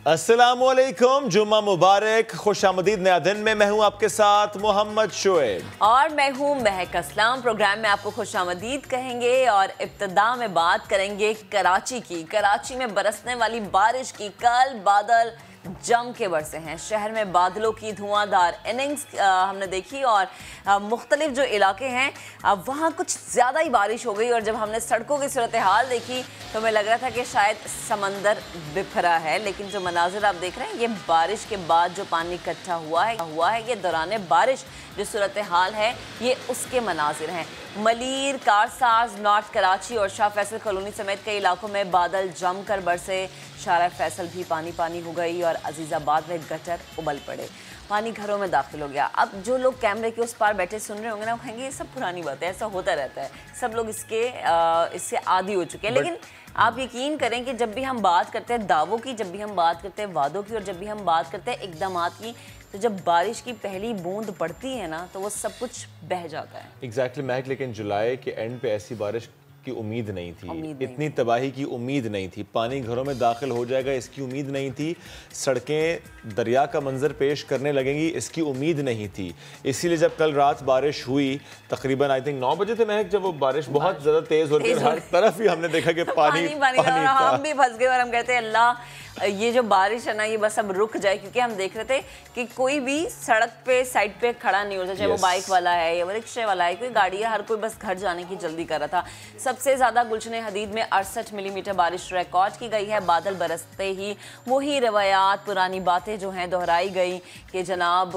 अस्सलामुअलैकुम, जुम्मा मुबारक, खुशामदीद। नया दिन में मैं हूं आपके साथ मोहम्मद शोएब और मैं हूं महक असलम। प्रोग्राम में आपको खुशामदीद कहेंगे और इब्तिदा में बात करेंगे कराची की। कराची में बरसने वाली बारिश की। कल बादल जम के बरसे हैं। शहर में बादलों की धुआंधार इनिंग्स हमने देखी और मुख्तलिफ जो इलाके हैं वहाँ कुछ ज़्यादा ही बारिश हो गई। और जब हमने सड़कों की सूरत हाल देखी तो हमें लग रहा था कि शायद समंदर बिखरा है। लेकिन जो मनाजिर आप देख रहे हैं, ये बारिश के बाद जो पानी इकट्ठा हुआ है ये दौरान बारिश जो सूरत हाल है ये उसके मनाजिर हैं। मलीर, कारसाज, नॉर्थ कराची और शाह फैसल कॉलोनी समेत कई इलाकों में बादल जम कर बरसे। शारा फैसल भी पानी पानी हो गई और अजीज़ाबाद में गटर उबल पड़े। पानी घरों में दाखिल हो गया। अब जो लोग कैमरे के उस पार बैठे सुन रहे होंगे ना, वो कहेंगे ये सब पुरानी बात है, ऐसा होता रहता है। सब लोग इससे आदी हो चुके हैं। लेकिन आप यकीन करें कि जब भी हम बात करते हैं दावों की, जब भी हम बात करते हैं वादों की और जब भी हम बात करते हैं इक़दामात की, तो जब बारिश की पहली बूंद पड़ती है ना तो वो सब कुछ बह जाता है। एग्जैक्टली महक, लेकिन जुलाई के एंड पे ऐसी बारिश की उम्मीद नहीं थी। इतनी तबाही की उम्मीद नहीं थी। पानी घरों में दाखिल हो जाएगा इसकी उम्मीद नहीं थी। सड़कें दरिया का मंजर पेश करने लगेंगी इसकी उम्मीद नहीं थी। इसीलिए जब कल रात बारिश हुई, तकरीबन आई थिंक 9 बजे थे महक, जब वो बारिश बहुत ज़्यादा तेज़ हो रही है, हर तरफ ही हमने देखा कि पानी हम भी फंस गए और हम कहते हैं अल्लाह ये जो बारिश है ना ये बस अब रुक जाए। क्योंकि हम देख रहे थे कि कोई भी सड़क पे साइड पे खड़ा नहीं होता, चाहे वो बाइक वाला है या रिक्शे वाला है, कोई गाड़ी है, हर कोई बस घर जाने की जल्दी कर रहा था। सबसे ज़्यादा गुलशन हदीद में 68 मिलीमीटर बारिश रिकॉर्ड की गई है। बादल बरसते ही वही रवायात, पुरानी बातें जो हैं दोहराई गई कि जनाब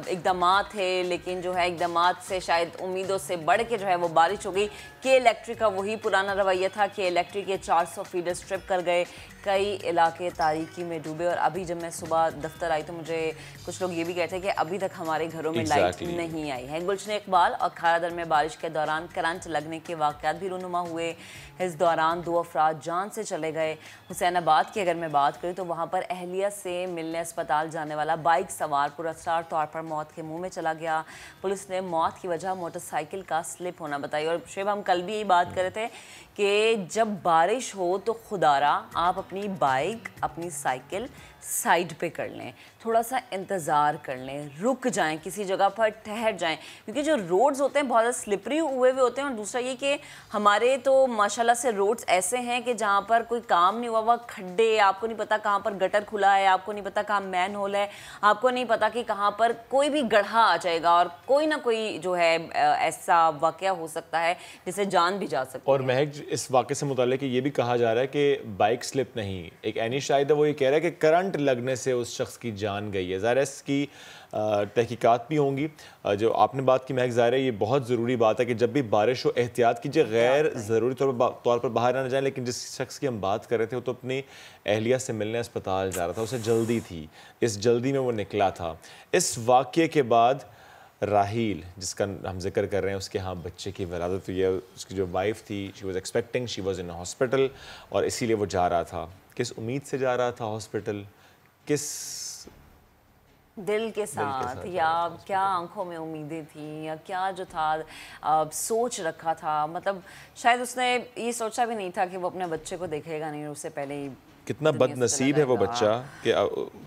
इक़दामात थे, लेकिन जो है इक़दामात से शायद उम्मीदों से बढ़ के जो है वो बारिश हो गई। के इलेक्ट्रिक का वही पुराना रवैया था कि इलेक्ट्रिक के 400 फीडर स्ट्रिप कर गए। कई इलाके तारीकी में डूबे। और अभी जब मैं सुबह दफ्तर आई तो मुझे कुछ लोग ये भी कहते हैं कि अभी तक हमारे घरों में लाइट नहीं आई है। गुलशन इकबाल और खारादर में बारिश के दौरान करंट लगने के वाक़यात भी रूनुमा हुए। इस दौरान 2 अफराद जान से चले गए। हुसैनाबाद की अगर मैं बात करूँ तो वहाँ पर अहलिया से मिलने अस्पताल जाने वाला बाइक सवार पुरस्कार तौर पर मौत के मुँह में चला गया। पुलिस ने मौत की वजह मोटरसाइकिल का स्लिप होना बताई। और शेब हम कल भी यही बात कर रहे थे कि जब बारिश हो तो खुदारा आप अपनी बाइक, अपनी साइकिल साइड पे कर लें, थोड़ा सा इंतज़ार कर लें, रुक जाएं, किसी जगह पर ठहर जाएं। क्योंकि जो रोड्स होते हैं बहुत ज़्यादा स्लिपरी हुए होते हैं। और दूसरा ये कि हमारे तो माशाल्लाह से रोड्स ऐसे हैं कि जहाँ पर कोई काम नहीं हुआ हुआ, खड्डे, आपको नहीं पता कहाँ पर गटर खुला है, आपको नहीं पता कहाँ मैन होल है, आपको नहीं पता कि कहाँ पर कोई भी गड्ढा आ जाएगा और कोई ना कोई जो है ऐसा वाक़या हो सकता है जिससे जान भी जा सकती है। और महक, इस वाक़े से मुताल्लिक़ ये भी कहा जा रहा है कि बाइक स्लिप नहीं, एक एनी शाहिद है वो ये कह रहा है कि करंट लगने से उस शख्स की जान गई है। ज़ाहिर है इसकी तहकीकात भी होंगी। जो आपने बात की महक, ज़ाहिर है ये बहुत ज़रूरी बात है कि जब भी बारिश हो एहतियात कीजिए, गैर ज़रूरी तौर पर बाहर ना जाएं। लेकिन जिस शख्स की हम बात कर रहे थे वो तो अपनी अहलिया से मिलने अस्पताल जा रहा था, उसे जल्दी थी, इस जल्दी में वो निकला था। इस वाक़े के बाद राहील, जिसका हम जिक्र कर रहे हैं, उसके यहाँ बच्चे की वलादत हुई है। उसकी जो वाइफ थी, she was expecting, she was in hospital, और इसीलिए वो जा रहा था। किस उम्मीद से जा रहा था हॉस्पिटल, किस दिल के साथ या क्या आंखों में उम्मीदें थी या क्या जो था सोच रखा था। मतलब शायद उसने ये सोचा भी नहीं था कि वो अपने बच्चे को देखेगा नहीं, उससे पहले ही कितना बदनसीब है वो बच्चा कि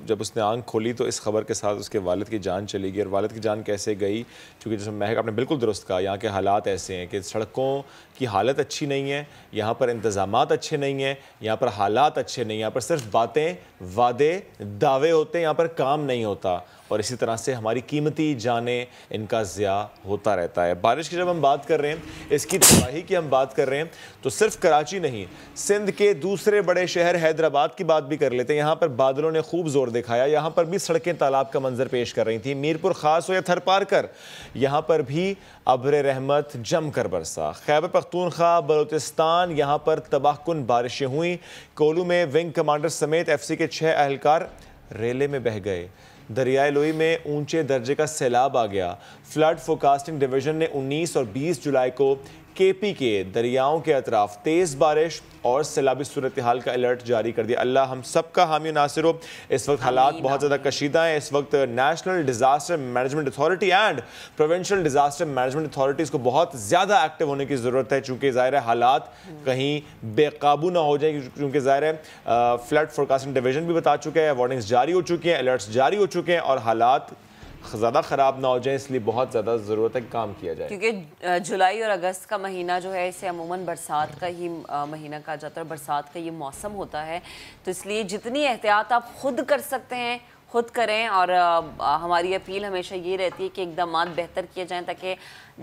जब उसने आंख खोली तो इस खबर के साथ उसके वालिद की जान चली गई। और वालिद की जान कैसे गई? क्योंकि जैसे महक आपने बिल्कुल दुरुस्त कहा, यहाँ के हालात ऐसे हैं कि सड़कों की हालत अच्छी नहीं है, यहाँ पर इंतज़ामात अच्छे नहीं हैं, यहाँ पर हालात अच्छे नहीं हैं, यहाँ पर सिर्फ बातें, वादे, दावे होते हैं, यहाँ पर काम नहीं होता। और इसी तरह से हमारी कीमती जानें, इनका ज़िया होता रहता है। बारिश की जब हम बात कर रहे हैं, इसकी तबाही की हम बात कर रहे हैं, तो सिर्फ कराची नहीं, सिंध के दूसरे बड़े शहर हैदराबाद की बात भी कर लेते हैं। यहाँ पर बादलों ने खूब जोर दिखाया। यहाँ पर भी सड़कें तालाब का मंजर पेश कर रही थी। मीरपुर खास हो या थरपारकर, यहाँ पर भी अब्र रहमत जम कर बरसा। खैबर पख्तूनख्वा, बलूचिस्तान, यहाँ पर तबाहकुन बारिशें हुई। कोलू में विंग कमांडर समेत FC के 6 अहलकार रेले में बह गए। दरियाए लोई में ऊंचे दर्जे का सैलाब आ गया। फ्लड फोरकास्टिंग डिवीजन ने 19 और 20 जुलाई को केपी के दरियाओं के अतराफ तेज़ बारिश और सैलाबी सूरत हाल का अलर्ट जारी कर दिया। अल्लाह हम सब का हामी नासिर हो। इस वक्त हालात बहुत ज़्यादा कशीदा हैं। इस वक्त national disaster management authority and provincial disaster management authorities को बहुत ज़्यादा एक्टिव होने की ज़रूरत है, चूँकि ज़ाहिर है हालात कहीं बेकाबू ना हो जाए, क्योंकि ज़ाहिर है फ्लड फोरकास्टिंग डिवीजन भी बता चुके हैं, वार्निंग्स जारी हो चुकी हैं, अलर्ट्स जारी हो चुके हैं और हालात ज़्यादा ख़राब ना हो जाए, इसलिए बहुत ज़्यादा ज़रूरत है कि काम किया जाए। क्योंकि जुलाई और अगस्त का महीना जो है इसे अमूमन बरसात का ही महीना कहा जाता है और बरसात का ये मौसम होता है, तो इसलिए जितनी एहतियात आप खुद कर सकते हैं खुद करें। और हमारी अपील हमेशा ये रहती है कि इक़दामात बेहतर किए जाएं ताकि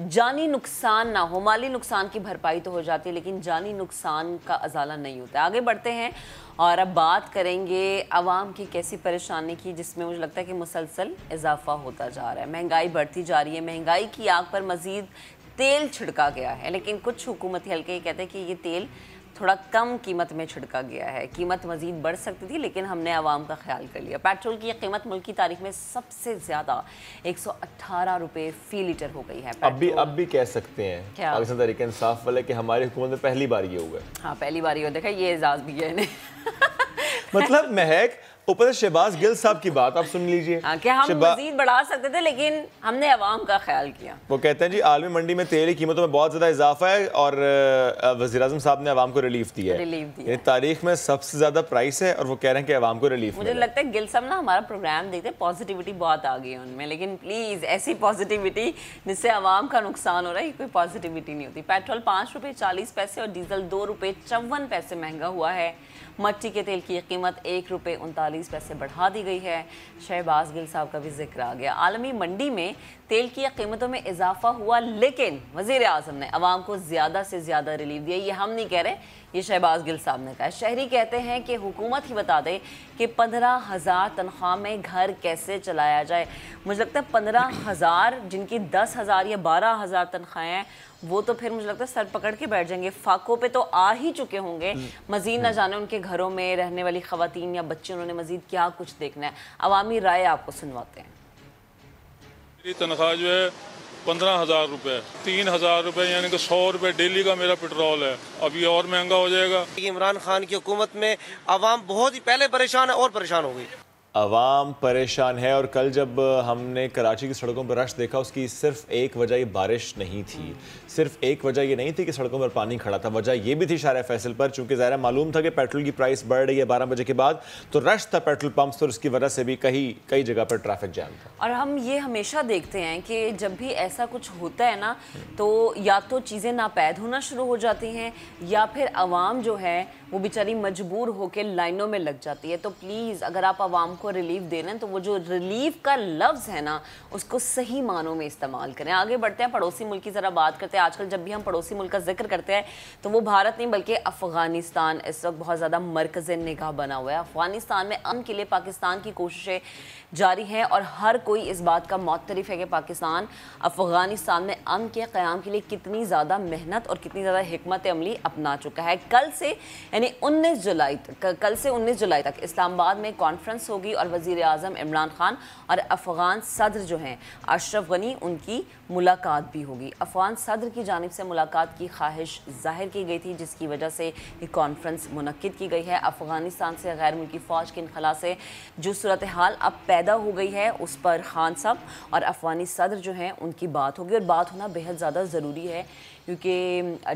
जानी नुकसान ना हो। माली नुकसान की भरपाई तो हो जाती है लेकिन जानी नुकसान का अजाला नहीं होता। आगे बढ़ते हैं और अब बात करेंगे आवाम की कैसी परेशानी की, जिसमें मुझे लगता है कि मुसलसल इजाफा होता जा रहा है। महंगाई बढ़ती जा रही है, महंगाई की आग पर मज़ीद तेल छिड़का गया है, लेकिन कुछ हुकूमती हल्के ये कहते हैं कि ये तेल थोड़ा कम कीमत में छिड़का गया है, कीमत मज़ीद बढ़ सकती थी लेकिन हमने आवाम का ख्याल कर लिया। पेट्रोल की कीमत मुल्क की तारीख में सबसे ज़्यादा 118 रुपये फ़ी लीटर हो गई है। अब भी कह सकते हैं पाकिस्तान तहरीक इंसाफ वाले कि हमारी हुकूमत में पहली बार ये हुआ। हाँ, पहली बार ये देखा, ये एजाज़ भी है इन्हें। मतलब महक ऊपर से शहबाज गिल साहब की बात आप सुन लीजिए। हाँ, कि हम मजीद बढ़ा सकते थे लेकिन हमने अवाम का ख्याल किया। वो कहते हैं जी आलमी मंडी में तेल की कीमतों में बहुत ज़्यादा इजाफा है और वज़ीर-ए-आज़म साहब ने अवाम को रिलीफ दिया है। तारीख में सबसे ज़्यादा प्राइस है और वो कह रहे हैं कि अवाम को रिलीफ। मुझे लगता है गिल साहब ना हमारा प्रोग्राम देखते हैं, पॉजिटिविटी बहुत आ गई है उनमें, लेकिन प्लीज़ ऐसी पॉजिटिविटी जिससे अवाम का नुकसान हो रहा है, कोई पॉजिटिविटी नहीं होती। पेट्रोल 5 रुपये 40 पैसे और डीजल 2 रुपये 54 पैसे महंगा हुआ है। मट्टी के तेल की कीमत 1 रुपये 39 पैसे बढ़ा दी गई है। शहबाज गिल साहब का भी जिक्र आ गया। आलमी मंडी में तेल की कीमतों में इजाफा हुआ लेकिन वज़ीर आज़म ने अवाम को ज़्यादा से ज़्यादा रिलीफ दिया। ये हम नहीं कह रहे, ये शहबाज गिल साहब ने कहा। शहरी कहते हैं कि हुकूमत ही बता दे कि 15,000 तनख्वाह में घर कैसे चलाया जाए। मुझे लगता है 15,000 जिनकी 10,000 या 12,000 तनख्वाहें हैं वो तो फिर मुझे लगता है सर पकड़ के बैठ जाएंगे। फाकों पे तो आ ही चुके होंगे, मजीद न जाने उनके घरों में रहने वाली खवातीन या बच्चे उन्होंने मजीद क्या कुछ देखना है। अवामी राय आपको सुनवाते हैं। मेरी तनख्वाह जो है 15,000 रुपये, 3,000 रुपये यानी कि 100 रुपये डेली का मेरा पेट्रोल है। अभी और महंगा हो जाएगा। इमरान खान की हुकूमत में आवाम बहुत ही पहले परेशान है और परेशान हो गई। अवाम परेशान है और कल जब हमने कराची की सड़कों पर रश देखा उसकी सिर्फ एक वजह ये बारिश नहीं थी, सिर्फ एक वजह ये नहीं थी कि सड़कों पर पानी खड़ा था, वजह ये भी थी शारा फैसल पर, चूंकि ज़ाहिर मालूम था कि पेट्रोल की प्राइस बढ़ रही है 12 बजे के बाद, तो रश था पेट्रोल पंप्स और उसकी वजह से भी कई जगह पर ट्रैफिक जैम था। और हम ये हमेशा देखते हैं कि जब भी ऐसा कुछ होता है ना तो या तो चीज़ें नापैद होना शुरू हो जाती हैं या फिर आवाम जो है वो बेचारी मजबूर होकर लाइनों में लग जाती है। तो प्लीज़ अगर आप आवाम को रिलीफ दे रहे हैं तो वो जो रिलीफ का लफ्ज़ है ना उसको सही मानों में इस्तेमाल करें। आगे बढ़ते हैं, पड़ोसी मुल्क की ज़रा बात करते हैं। आजकल जब भी हम पड़ोसी मुल्क का जिक्र करते हैं तो वो भारत नहीं बल्कि अफ़गानिस्तान इस वक्त बहुत ज़्यादा मरकज़ निगाह बना हुआ है। अफ़गानिस्तान में अमन के लिए पाकिस्तान की कोशिशें जारी हैं और हर कोई इस बात का मुअत्तरिफ़ है कि पाकिस्तान अफ़गानिस्तान में अमन के क़याम के लिए कितनी ज़्यादा मेहनत और कितनी ज़्यादा हिकमत अमली अपना चुका है। कल से यानी 19 जुलाई तक इस्लामाबाद में कॉन्फ्रेंस होगी और वज़ीर आज़म इमरान खान और अफ़गान सदर जो हैं अशरफ गनी उनकी मुलाकात भी होगी। अफ़गान सदर की जानिब से मुलाकात की ख्वाहिश ज़ाहिर की गई थी जिसकी वजह से ये कॉन्फ्रेंस मुनक्किद की गई है। अफ़गानिस्तान से गैर मुल्की फ़ौज के इनखला से जो सूरत हाल अब पैदा हो गई है उस पर खान साहब और अफ़गानी सदर जो हैं उनकी बात होगी और बात होना बेहद ज़्यादा ज़रूरी है क्योंकि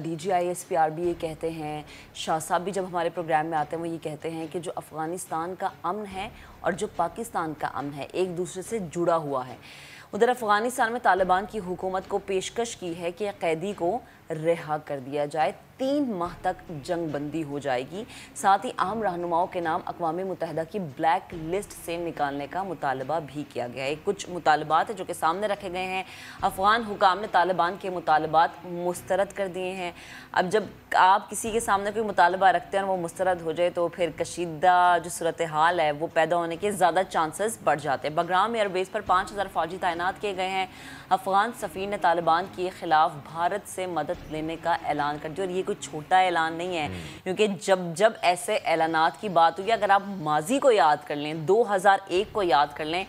DGI SPR भी ये कहते हैं, शाह साहब भी जब हमारे प्रोग्राम में आते हैं वो ये कहते हैं कि जो अफ़गानिस्तान का अमन है और जो पाकिस्तान का अमन है एक दूसरे से जुड़ा हुआ है। उधर अफ़गानिस्तान में तालिबान की हुकूमत को पेशकश की है कि कैदी को रिहा कर दिया जाए, 3 माह तक जंग बंदी हो जाएगी। साथ ही अहम रहनुमाओं के नाम अक़वाम मुत्तहिदा की ब्लैक लिस्ट से निकालने का मुतालबा भी किया गया है। कुछ मुतालबात है जो कि सामने रखे गए हैं। अफ़गान हुकाम ने तालिबान के मुतालबात मुस्तरद कर दिए हैं। अब जब आप किसी के सामने कोई मुतालबा रखते हैं और वो मुस्तरद हो जाए तो फिर कशीदा जो सूरत हाल है वो पैदा होने के ज़्यादा चांसेस बढ़ जाते हैं। बगराम एयरबेस पर 5,000 फ़ौजी तैनात किए गए हैं। अफ़गान सफ़ीर ने तालिबान के ख़िलाफ़ भारत से मदद लेने का ऐलान कर दिया और ये कोई छोटा ऐलान नहीं है क्योंकि जब ऐसे ऐलानात की बात हुई, अगर आप माजी को याद कर लें, 2001 को याद कर लें,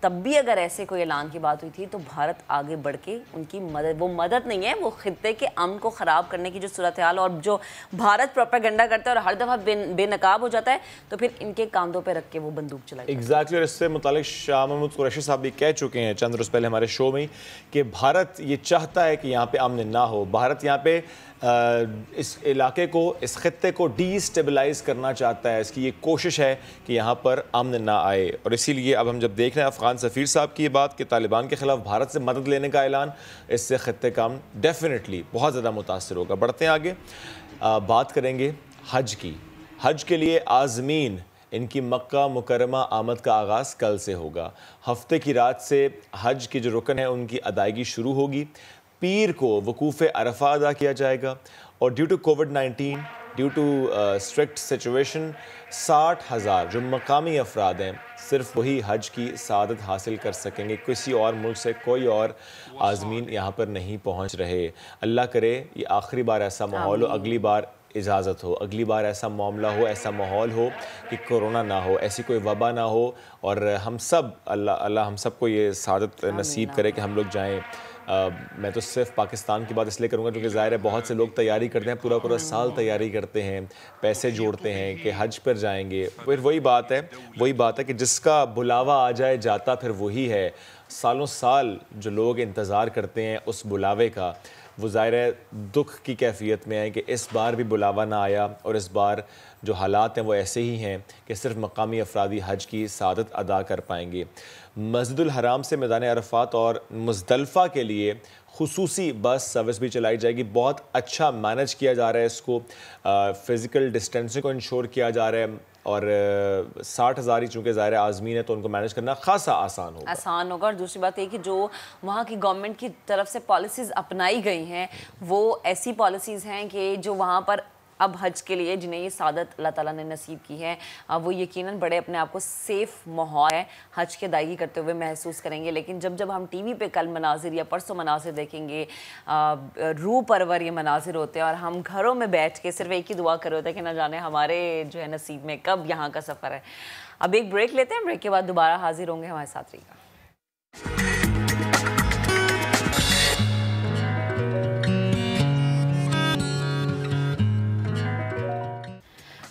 तब भी अगर ऐसे कोई ऐलान की बात हुई थी तो भारत आगे बढ़ के उनकी मदद, वो मदद नहीं है, वो खित्ते के अमन को ख़राब करने की जो सूरत हाल, और जो भारत प्रोपेगेंडा करता है और हर दफ़ा बेनकाब हो जाता है तो फिर इनके कांधों पे रख के वो बंदूक चलाई। एग्जैक्टली, और इससे मुतालिक शाह महमूद कुरैशी साहब भी कह चुके हैं चंद रोज़ पहले हमारे शो में कि भारत ये चाहता है कि यहाँ पे अमन ना हो, भारत यहाँ पे इस इलाके को, इस खित्ते को डीस्टेबलाइज करना चाहता है, इसकी ये कोशिश है कि यहाँ पर अमन ना आए। और इसीलिए अब हम जब देख रहे हैं अफ़गान सफ़ीर साहब की ये बात कि तालिबान के ख़िलाफ़ भारत से मदद लेने का ऐलान, इससे खित्ते का अमन डेफिनेटली बहुत ज़्यादा मुतासर होगा। बढ़ते हैं आगे, बात करेंगे हज की। हज के लिए आज़मीन, इनकी मक्का मुकरमा आमद का आगाज़ कल से होगा। हफ्ते की रात से हज के जो रुकन है उनकी अदायगी शुरू होगी। पीर को वकूफ़ अरफा अदा किया जाएगा और ड्यू टू कोविड-19, ड्यू टू स्ट्रिक्ट सिचुएशन, 60,000 जो मकामी अफराद हैं सिर्फ वही हज की सआदत हासिल कर सकेंगे। किसी और मुल्क से कोई और आज़मीन यहाँ पर नहीं पहुँच रहे। अल्लाह करे ये आखिरी बार ऐसा माहौल हो, अगली बार इजाज़त हो, अगली बार ऐसा मामला हो, ऐसा माहौल हो कि कोरोना ना हो, ऐसी कोई वबा ना हो, और हम सब अल्लाह हम सबको ये सआदत नसीब करे कि हम लोग जाएँ। मैं तो सिर्फ पाकिस्तान की बात इसलिए करूँगा क्योंकि ज़ाहिर है बहुत से लोग तैयारी करते हैं, पूरा पूरा साल तैयारी करते हैं, पैसे जोड़ते हैं कि हज पर जाएंगे। फिर वही बात है कि जिसका बुलावा आ जाए जाता फिर वही है। सालों साल जो लोग इंतज़ार करते हैं उस बुलावे का, वो ज़ाहिर है दुख की कैफियत में है कि इस बार भी बुलावा ना आया और इस बार जो हालात हैं वो ऐसे ही हैं कि सिर्फ मकामी अफरादी हज की सआदत अदा कर पाएंगे। मस्जिदुल हराम से मैदान अरफात और मुज़दलिफ़ा के लिए खुसूसी बस सर्विस भी चलाई जाएगी। बहुत अच्छा मैनेज किया जा रहा है इसको, फ़िज़िकल डिस्टेंसिंग को इंश्योर किया जा रहा है, और 60,000 ही चूँकि ज़ाहिर आज़मीन है तो उनको मैनेज करना खासा आसान होगा। और दूसरी बात ये कि जो वहाँ की गवर्नमेंट की तरफ से पॉलिसीज़ अपनाई गई हैं वो ऐसी पॉलिसीज़ हैं कि जो वहाँ पर अब हज के लिए जिन्हें ये सादत अल्लाह ताला ने नसीब की है, वो यकीनन बड़े अपने आप को सेफ़ माहौल है हज की अदायगी करते हुए महसूस करेंगे। लेकिन जब हम टीवी पे कल मनाजिर या परसों मनाजिर देखेंगे, रूह परवर ये मनाजिर होते हैं, और हम घरों में बैठ के सिर्फ एक ही दुआ कर रहे होते हैं कि ना जाने हमारे जो है नसीब में कब यहाँ का सफ़र है। अब एक ब्रेक लेते हैं, ब्रेक के बाद दोबारा हाजिर होंगे, हमारे साथ रहिएगा।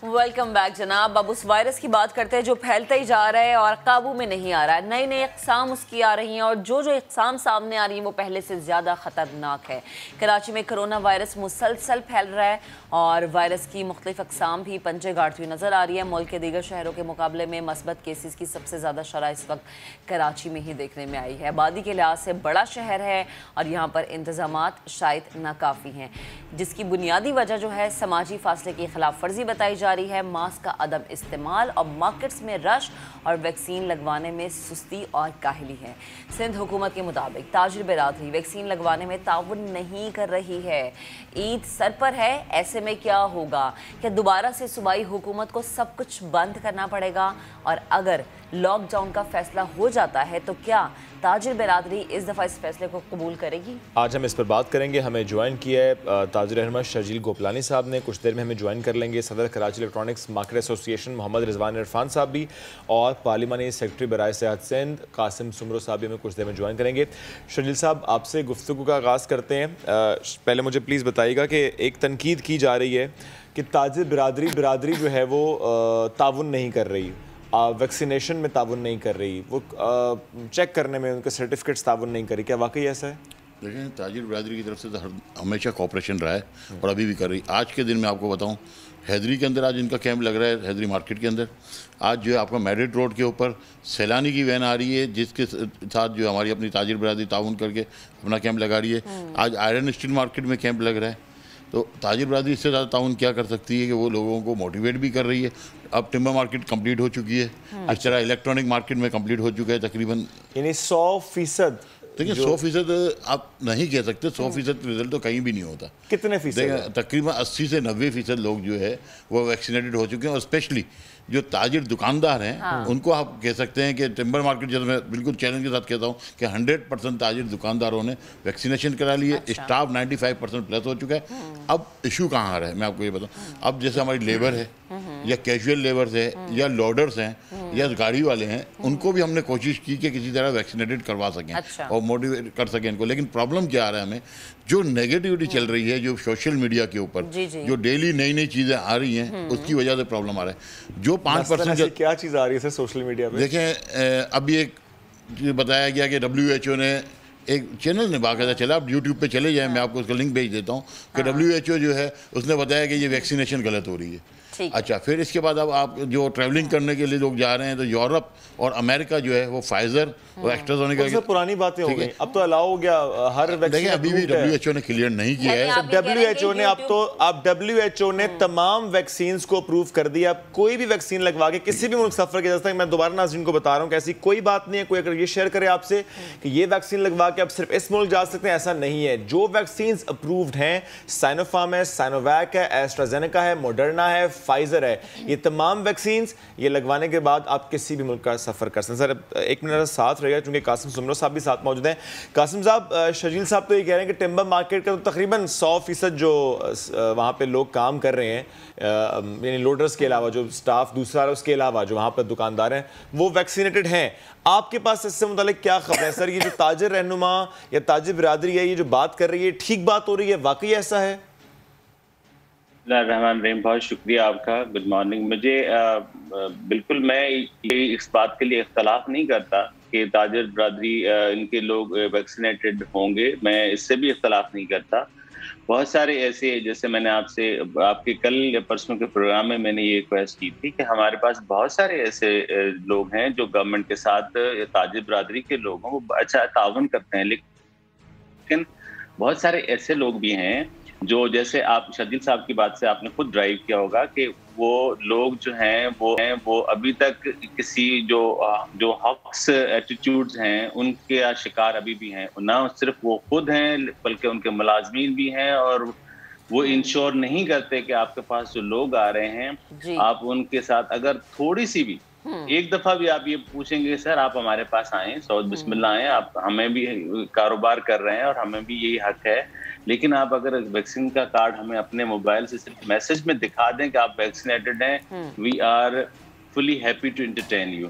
वेलकम बैक जनाब। अब उस वायरस की बात करते हैं जो फैलता ही जा रहा है और काबू में नहीं आ रहा है। नई नई इक़साम उसकी आ रही हैं और जो इक़साम सामने आ रही हैं वो पहले से ज़्यादा ख़तरनाक है। कराची में कोरोना वायरस मुसलसल फैल रहा है और वायरस की मुख्तलिफ इक़साम भी पंजे गाड़ती हुई नज़र आ रही है। मुल्क के दीगर शहरों के मुकाबले में मस्बत केसेस की सबसे ज़्यादा शरह इस वक्त कराची में ही देखने में आई है। आबादी के लिहाज से बड़ा शहर है और यहाँ पर इंतज़ामात शायद नाकाफ़ी हैं, जिसकी बुनियादी वजह जो है समाजी फासले की खिलाफ वर्जी बताई जा रही है, मास्क का अदम इस्तेमाल और मार्केट्स में रश और वैक्सीन लगवाने में सुस्ती और काहली है। सिंध हुकूमत के मुताबिक ताजिर बिरादरी वैक्सीन लगवाने में ताउन नहीं कर रही है। ईद सर पर है, ऐसे में क्या होगा? क्या दोबारा से सूबाई हुकूमत को सब कुछ बंद करना पड़ेगा? और अगर लॉकडाउन का फैसला हो जाता है तो क्या ताजिर बिरादरी इस दफ़ा इस फैसले को कबूल करेगी? आज हम इस पर बात करेंगे। हमें ज्वाइन किया है ताजिर अहमद शर्जील गोपलानी साहब ने, कुछ देर में हमें ज्वाइन कर लेंगे सदर Karachi electronics market association Mohammad Rizwan Irfan sahab भी, और पार्लिमानी सेक्रेटरी बराए सेहत सिंध कासिम सुमरो साहब भी हमें कुछ देर में ज्वाइन करेंगे। शर्जील साहब, आपसे गुफ्तगू का आगाज़ करते हैं। पहले मुझे प्लीज़ बताइएगा कि एक तनकीद की जा रही है कि ताजिर बिरादरी जो है वो ताउन नहीं कर रही, वैक्सीनेशन में ताउन नहीं कर रही, वो चेक करने में उनके सर्टिफिकेट्स ताउन नहीं करी। क्या वाकई ऐसा है? लेकिन ताजिर बिरादरी की तरफ से तो हमेशा कॉपरेशन रहा है और अभी भी कर रही। आज के दिन में आपको बताऊं, हैदरी के अंदर आज इनका कैंप लग रहा है, हैदरी मार्केट के अंदर। आज जो है आपका मेरिट रोड के ऊपर सैलानी की वैन आ रही है, जिसके साथ जो हमारी अपनी ताजिर बिरादरी ताउन करके अपना कैंप लगा रही है। आज आयरन स्टील मार्केट में कैंप लग रहा है। तो ताजिर बिरादरी इससे ज़्यादा ताउन क्या कर सकती है कि वो लोगों को मोटिवेट भी कर रही है। अब टिम्बर मार्केट कंप्लीट हो चुकी है, इस तरह इलेक्ट्रॉनिक मार्केट में कंप्लीट हो चुका है तकरीबन, यानी 100%। देखिए 100% आप नहीं कह सकते, 100% रिजल्ट तो कहीं भी नहीं होता। कितने फीसद? तकरीबन 80 से 90% लोग जो है वो वैक्सीनेटेड हो चुके हैं। और स्पेशली जो ताजिर दुकानदार हैं उनको आप कह सकते हैं कि टिम्बर मार्केट, जैसे मैं बिल्कुल चैलेंज के साथ कहता हूँ कि 100% ताजिर दुकानदारों ने वैक्सीनेशन करा ली है। स्टाफ 95% प्लस हो चुका है। अब इशू कहाँ आ रहा है मैं आपको ये बताऊँ। अब जैसे हमारी लेबर है, या कैजुअल लेबर्स है या लोडर्स हैं या गाड़ी वाले हैं, उनको भी हमने कोशिश की कि किसी तरह वैक्सीनेटेड करवा सकें और मोटिवेट कर सकें इनको। लेकिन प्रॉब्लम क्या आ रहा है हमें, जो नेगेटिविटी चल रही है, जो सोशल मीडिया के ऊपर जो डेली नई नई चीज़ें आ रही हैं, उसकी वजह से प्रॉब्लम आ रहा है। जो 5% क्या चीज़ आ रही है सर सोशल मीडिया पे? देखें, अभी एक बताया गया कि WHO ने एक चैनल ने बाकायदा चला, आप यूट्यूब पे चले जाएं, मैं आपको उसका लिंक भेज देता हूँ कि WHO जो है उसने बताया कि ये वैक्सीनेशन गलत हो रही है। अच्छा, फिर इसके बाद अब आप जो ट्रैवलिंग करने के लिए लोग जा रहे हैं तो यूरोप और अमेरिका जो है वो फाइजर और एस्ट्राज़ेनेका की पुरानी बातें हो गई, अब तो अलाउ हो गया हर वैक्सीन। अभी भी WHO ने क्लियर नहीं किया है। WHO ने अब WHO ने तमाम वैक्सीन को अप्रूव कर दिया। अब कोई भी वैक्सीन लगवा के किसी भी मुल्क सफर किया जा सकता है। मैं दोबारा नाज़रीन को बता रहा हूँ कि ऐसी कोई बात नहीं है। कोई अगर ये शेयर करे आपसे कि ये वैक्सीन लगवा के अब सिर्फ इस मुल्क जा सकते हैं, ऐसा नहीं है। जो वैक्सीन अप्रूव्ड हैं, साइनोफार्म है, साइनोवैक है, एस्ट्राज़ेनेका है, मॉडर्ना है, फाइजर है, ये तमाम वैक्सीन ये लगवाने के बाद आप किसी भी मुल्क का सफर कर सकते हैं। सर एक मिनट साथ रहेगा क्योंकि कासिम सुमरो साहब भी साथ मौजूद हैं। कासिम साहब, शजील साहब तो ये कह रहे हैं कि टिम्बर मार्केट का तो तकरीबन 100% जो वहाँ पे लोग काम कर रहे हैं, यानी लोडर्स के अलावा जो स्टाफ दूसरा है उसके अलावा जो वहाँ पर दुकानदार हैं, वो वैक्सीनेटेड हैं। आपके पास इससे मुतालिक क्या खबर है सर? ये जो ताजिर रहनुमा या ताजिर बिरादरी है, ये जो बात कर रही है, ठीक बात हो रही है? वाकई ऐसा है? रहमान रहीम, बहुत शुक्रिया आपका। Good morning. मुझे बिल्कुल मैं इस बात के लिए इख्तलाफ नहीं करता कि ताजिर बरादरी इनके लोग वैक्सीनेटेड होंगे, मैं इससे भी इख्तलाफ नहीं करता। बहुत सारे ऐसे, जैसे मैंने आपके कल या परसों के प्रोग्राम में मैंने ये रिक्वेस्ट की थी कि हमारे पास बहुत सारे ऐसे लोग हैं जो गवर्नमेंट के साथ ताजिर बरादरी के लोग हैं, वो अच्छा ताउन करते हैं, लेकिन बहुत सारे ऐसे लोग भी हैं जो, जैसे आप शजील साहब की बात से आपने खुद ड्राइव किया होगा कि वो लोग जो हैं वो अभी तक किसी जो हॉक्स एटीट्यूड्स हैं उनके शिकार अभी भी हैं। ना सिर्फ वो खुद हैं बल्कि उनके मुलाजमीन भी हैं, और वो इंश्योर नहीं करते कि आपके पास जो लोग आ रहे हैं आप उनके साथ अगर थोड़ी सी भी एक दफा भी आप ये पूछेंगे सर आप हमारे पास आए, सऊद बिस्मिल्लाह आए, आप हमें भी कारोबार कर रहे हैं और हमें भी यही हक है, लेकिन आप अगर वैक्सीन का कार्ड हमें अपने मोबाइल से सिर्फ मैसेज में दिखा दें कि आप वैक्सीनेटेड हैं, we are fully happy to entertain you.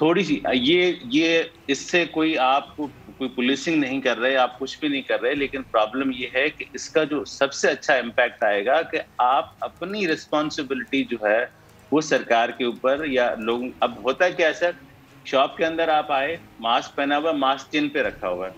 थोड़ी सी ये इससे कोई पुलिसिंग नहीं कर रहे, आप कुछ भी नहीं कर रहे, लेकिन प्रॉब्लम ये है कि इसका जो सबसे अच्छा इम्पैक्ट आएगा कि आप अपनी रिस्पॉन्सिबिलिटी जो है वो सरकार के ऊपर या लोग, अब होता क्या है सर, शॉप के अंदर आप आए, मास्क पहना हुआ, मास्क चिन पे रखा हुआ है,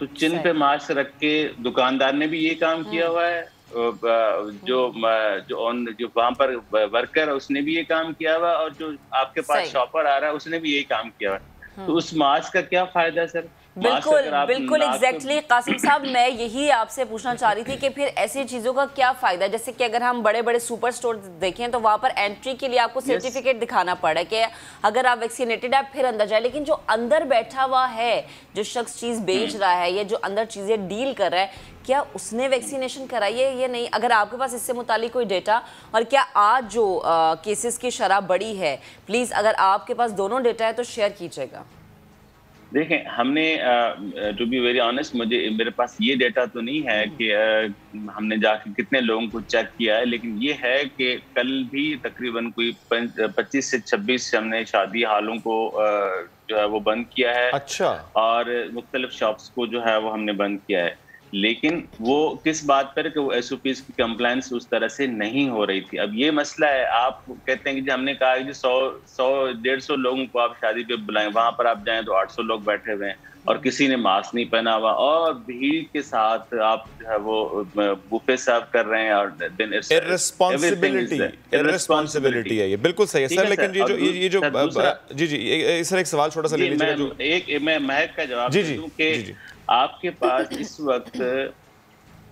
तो चिन पे मास्क रख के दुकानदार ने भी ये काम किया हुआ है, जो वहां पर वर्कर है उसने भी ये काम किया हुआ, और जो आपके पास शॉपर आ रहा है उसने भी यही काम किया हुआ है। तो उस मास्क का क्या फायदा है सर? बिल्कुल एग्जैक्टली कासिम साहब, मैं यही आपसे पूछना चाह रही थी कि फिर ऐसी चीज़ों का क्या फ़ायदा, जैसे कि अगर हम बड़े बड़े सुपर स्टोर देखें तो वहाँ पर एंट्री के लिए आपको सर्टिफिकेट दिखाना पड़ा कि अगर आप वैक्सीनेटेड है फिर अंदर जाए, लेकिन जो अंदर बैठा हुआ है, जो शख्स चीज़ बेच रहा है या जो अंदर चीज़ें डील कर रहा है, क्या उसने वैक्सीनेशन कराई है या नहीं? अगर आपके पास इससे मुतालिक कोई डेटा, और क्या आज जो केसेस की शरह बढ़ी है, प्लीज़ अगर आपके पास दोनों डेटा है तो शेयर कीजिएगा। देखें, हमने टू बी वेरी ऑनेस्ट, मेरे पास ये डेटा तो नहीं है कि हमने जाके कितने लोगों को चेक किया है, लेकिन ये है कि कल भी तकरीबन कोई 25 से 26 हमने शादी हालों को जो है वो बंद किया है। अच्छा। और मुख्तलिफ शॉप्स को जो है वो हमने बंद किया है, लेकिन वो किस बात पर कि वो SOPs की कंप्लायंस उस तरह से नहीं हो रही थी। अब ये मसला है, आप कहते हैं कि हमने कहा कि 100-150 लोगों को आप शादी पे बुलाएं, वहां पर आप जाएं तो 800 लोग बैठे हुए हैं और किसी ने मास्क नहीं पहना हुआ, और भीड़ के साथ आप जो है वो बुफे सर्व कर रहे हैं, और इर्रेस्पॉन्सिबिलिटी है ये। बिल्कुल सही है सर, लेकिन ये जो जी सर एक सवाल छोटा सा ले लीजिए। एक मैं महक का जवाब दूं कि आपके पास इस वक्त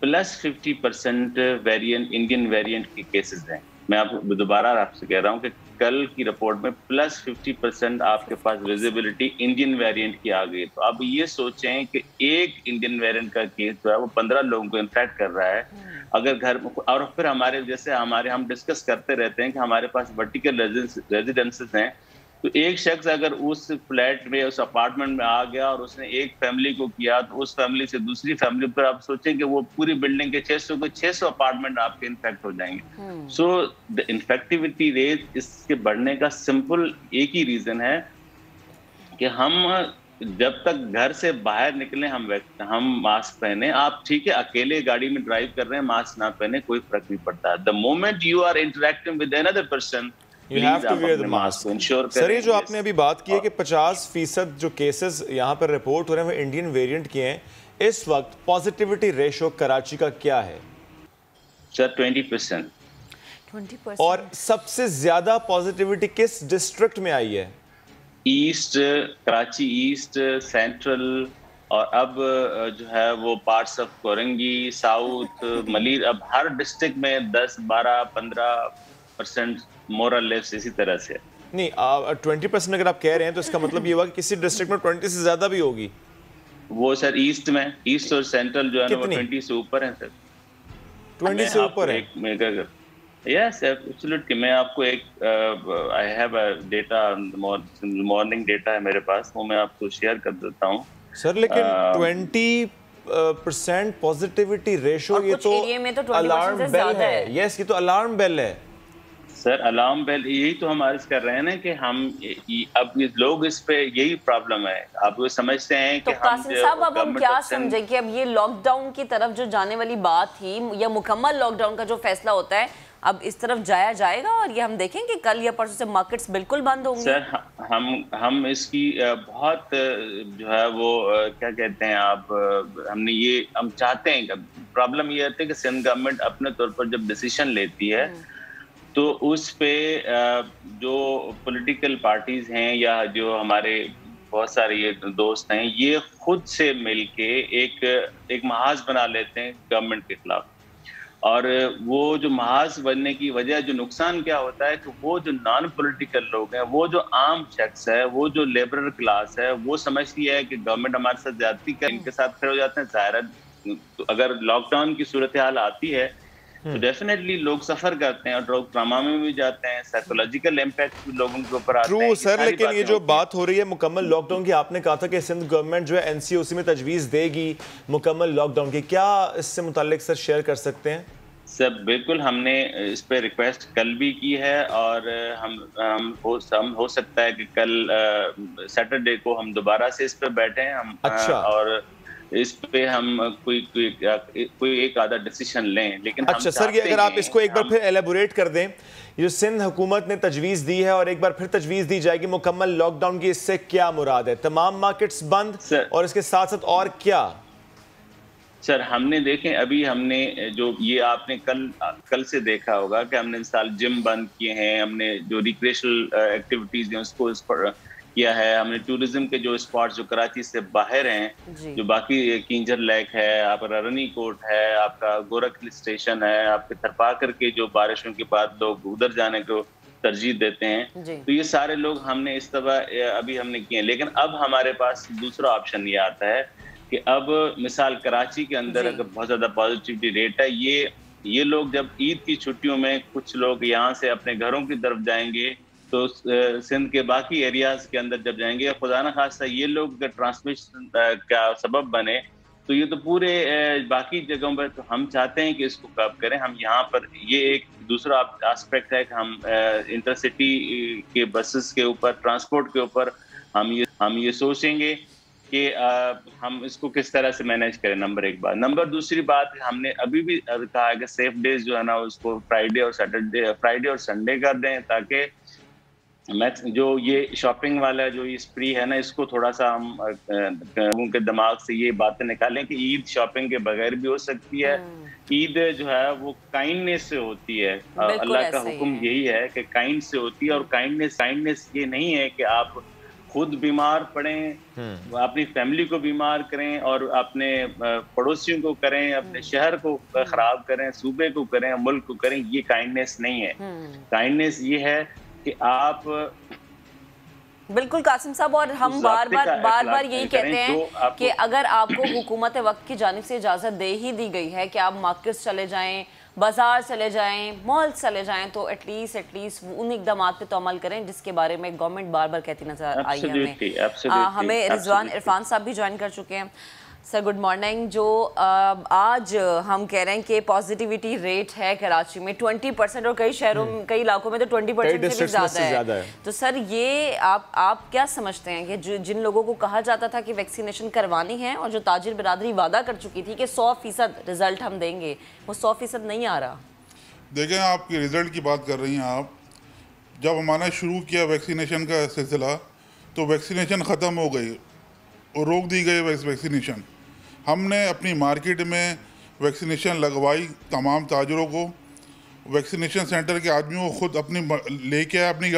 +50% वेरिएंट, इंडियन वेरिएंट के केसेस हैं। मैं आपको दोबारा आपसे कह रहा हूँ कि कल की रिपोर्ट में +50% आपके पास विजिबिलिटी इंडियन वेरिएंट की आ गई। तो अब ये सोचें कि एक इंडियन वेरिएंट का केस जो है वो 15 लोगों को इन्फेक्ट कर रहा है। अगर घर, और फिर हम डिस्कस करते रहते हैं कि हमारे पास वर्टिकल रेजिडेंसेस हैं, तो एक शख्स अगर उस फ्लैट में, उस अपार्टमेंट में आ गया और उसने एक फैमिली को किया, तो उस फैमिली से दूसरी फैमिली पर आप सोचें कि वो पूरी बिल्डिंग के 600 अपार्टमेंट आपके इन्फेक्ट हो जाएंगे। सो द इन्फेक्टिविटी रेट इसके बढ़ने का सिंपल एक ही रीजन है कि हम जब तक घर से बाहर निकले हम मास्क पहने। आप ठीक है अकेले गाड़ी में ड्राइव कर रहे हैं, मास्क ना पहने कोई फर्क नहीं पड़ता। The moment you are interacting with another person, You have to wear the mask. Sir ये जो आपने अभी बात की है कि 50% जो केसेस यहाँ पर रिपोर्ट हो रहे हैं वो इंडियन वेरिएंट के हैं, इस वक्त पॉजिटिविटी रेशो कराची का क्या है? सर 20%। 20%। और सबसे ज्यादा पॉजिटिविटी किस डिस्ट्रिक्ट में आई है? ईस्ट, कराची ईस्ट, सेंट्रल, और अब जो है वो parts of Korangi, south, Malir, अब हर डिस्ट्रिक्ट में 10, 12, 15% मोर और लेस इसी तरह से। नहीं 20% अगर आप कह रहे हैं तो इसका मतलब ये हुआ कि किसी डिस्ट्रिक्ट में 20 से ज्यादा भी होगी। वो सर ईस्ट में, ईस्ट और सेंट्रल जो है ना वो 20 से ऊपर है सर। 20 से ऊपर है? Yes absolutely. मैं आपको एक I have a data, morning data है मेरे पास, वो मैं आपको शेयर कर देता हूँ सर। लेकिन 20% पॉजिटिविटी रेशो, ये तो अलार्म बेल है। यस, ये तो अलार्म बेल है सर, अलार्म बेल। यही तो हम अर्ज कर रहे हैं ना कि हम अब ये लोग इस पे यही प्रॉब्लम है, आप वो समझते हैं कि तो कासिम साहब अब हम क्या समझे कि अब ये लॉकडाउन की तरफ जो जाने वाली बात थी या मुकम्मल लॉकडाउन का जो फैसला होता है अब इस तरफ जाया जाएगा और ये हम देखें कि कल या परसों से मार्केट्स बिल्कुल बंद होंगे? सर हम इसकी बहुत जो है वो क्या कहते हैं आप, हमने ये हम चाहते हैं। प्रॉब्लम ये होती है कि सिंध गवर्नमेंट अपने तौर पर जब डिसीजन लेती है तो उस पे जो पॉलिटिकल पार्टीज हैं या जो हमारे बहुत सारे ये दोस्त हैं, ये खुद से मिलके एक महाज बना लेते हैं गवर्नमेंट के खिलाफ। और वो जो महाज बनने की वजह, जो नुकसान क्या होता है कि वो जो नॉन पॉलिटिकल लोग हैं, वो जो आम शख्स है, वो जो लेबरर क्लास है, वो समझती है कि गवर्नमेंट हमारे साथ ज्यादती कर, इनके साथ खड़े हो जाते हैं। ज़ाहिर है तो अगर लॉकडाउन की सूरत हाल आती है तो डेफिनेटली लोग सफर करते हैं और लोग ट्रामा में भी जाते हैं, साइकोलॉजिकल इम्पैक्ट लोगों के ऊपर आता है। ट्रू सर, लेकिन ये जो बात हो रही है मुकम्मल लॉकडाउन की, आपने कहा था कि सिंध गवर्नमेंट जो है एनसीओसी में तजवीज़ देगी मुकम्मल लॉकडाउन की, क्या इससे मुताल्लिक सर शेयर कर सकते हैं? सर बिल्कुल, हमने इस पे रिक्वेस्ट कल भी की है और हम हो सकता है कि कल सैटरडे को हम दोबारा से इस पे बैठे हम। अच्छा। और इस पे हम कोई एक आधा डिसीजन लें। लेकिन अच्छा सर, ये अगर आप इसको एक बार फिर एलेबोरेट कर दें, जो सिंध हुकूमत ने तजवीज़ दी है और एक बार फिर तजवीज़ दी जाएगी मुकम्मल लॉकडाउन की, इससे क्या मुराद है? तमाम मार्केट्स बंद और इसके साथ साथ और क्या? सर हमने देखें, अभी हमने जो ये आपने कल से देखा होगा कि हमने इस साल जिम बंद किए हैं, हमने जो रिक्रिएशनल एक्टिविटीज हैं उसको इस पर किया है, हमने टूरिज्म के जो स्पॉट्स जो कराची से बाहर हैं, जो बाकी किंजर लेक है, आपका रनी कोट है, आपका गोरख स्टेशन है, आपके थरपाकर के जो बारिशों के बाद लोग उधर जाने को तरजीह देते हैं, तो ये सारे लोग हमने इस तरह अभी हमने किए हैं। लेकिन अब हमारे पास दूसरा ऑप्शन ये आता है कि अब मिसाल कराची के अंदर अगर बहुत ज्यादा पॉजिटिविटी रेट है, ये लोग जब ईद की छुट्टियों में कुछ लोग यहाँ से अपने घरों की तरफ जाएंगे तो सिंध के बाकी एरियाज के अंदर जब जाएंगे, खुदा न खास्ता ये लोग ट्रांसमिशन का सबब बने तो ये तो पूरे बाकी जगहों पर, तो हम चाहते हैं कि इसको कब करें। हम यहाँ पर ये एक दूसरा एस्पेक्ट है कि हम इंटरसिटी के बसेस के ऊपर, ट्रांसपोर्ट के ऊपर हम ये सोचेंगे कि हम इसको किस तरह से मैनेज करें, नंबर एक बात। नंबर दूसरी बात, हमने अभी भी कहा है कि सेफ डेज जो है ना उसको फ्राइडे और संडे कर दें, ताकि जो ये शॉपिंग वाला जो ये स्प्री है ना, इसको थोड़ा सा हम लोगों के दिमाग से ये बातें निकालें कि ईद शॉपिंग के बगैर भी हो सकती है। ईद जो है वो काइंडनेस से होती है, अल्लाह का हुक्म यही है कि काइंड से होती है। और काइंडनेस ये नहीं है कि आप खुद बीमार पड़ें, अपनी फैमिली को बीमार करें और अपने पड़ोसियों को करें, अपने शहर को खराब करें, सूबे को करें, मुल्क को करें, ये काइंडनेस नहीं है। काइंडनेस ये है कि आप बिल्कुल कासिम साहब, और हम बार बार यही कहते हैं कि अगर आपको हुकूमत वक्त की जानिब से इजाज़त दे ही दी गई है कि आप मार्केट्स चले जाएं, बाजार चले जाएं, मॉल चले जाएं, तो एटलीस्ट उन इकदाम पे तो अमल करें जिसके बारे में गवर्नमेंट बार बार कहती नजर आई है हमें। रिजवान इरफान साहब भी ज्वाइन कर चुके हैं। Sir good morning. जो आज हम कह रहे हैं कि पॉजिटिविटी रेट है कराची में 20% और कई शहरों में, कई इलाकों में तो 20% से भी ज़्यादा है। तो सर ये आप क्या समझते हैं कि जिन लोगों को कहा जाता था कि वैक्सीनेशन करवानी है और जो ताजिर बिरादरी वादा कर चुकी थी कि 100% रिजल्ट हम देंगे, वो 100% नहीं आ रहा? देखें, आपके रिजल्ट की बात कर रही हैं आप। जब हमारा शुरू किया वैक्सीनेशन का सिलसिला तो वैक्सीनेशन ख़त्म हो गई और रोक दी गई वैक्सीनेशन। हमने अपनी मार्केट में वैक्सीनेशन लगवाई, तमाम ताजरों को, वैक्सीनेशन सेंटर के आदमियों को खुद अपनी लेके आया, अपनी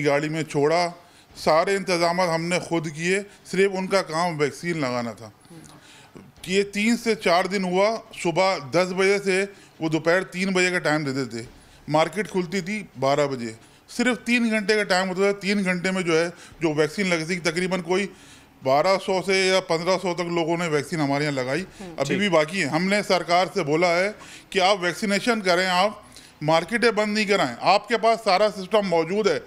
गाड़ी में छोड़ा, सारे इंतजाम हमने खुद किए, सिर्फ उनका काम वैक्सीन लगाना था। ये 3 से 4 दिन हुआ। सुबह 10 बजे से वो दोपहर 3 बजे का टाइम देते थे। मार्केट खुलती थी 12 बजे। सिर्फ 3 घंटे का टाइम होता था। 3 घंटे में जो वैक्सीन लगी थी, तकरीबन कोई 1200 से या 1500 तक लोगों ने वैक्सीन हमारे यहाँ लगाई। अभी भी बाकी है। हमने सरकार से बोला है कि आप वैक्सीनेशन करें, आप मार्केटें बंद नहीं कराएं। आपके पास सारा सिस्टम मौजूद है।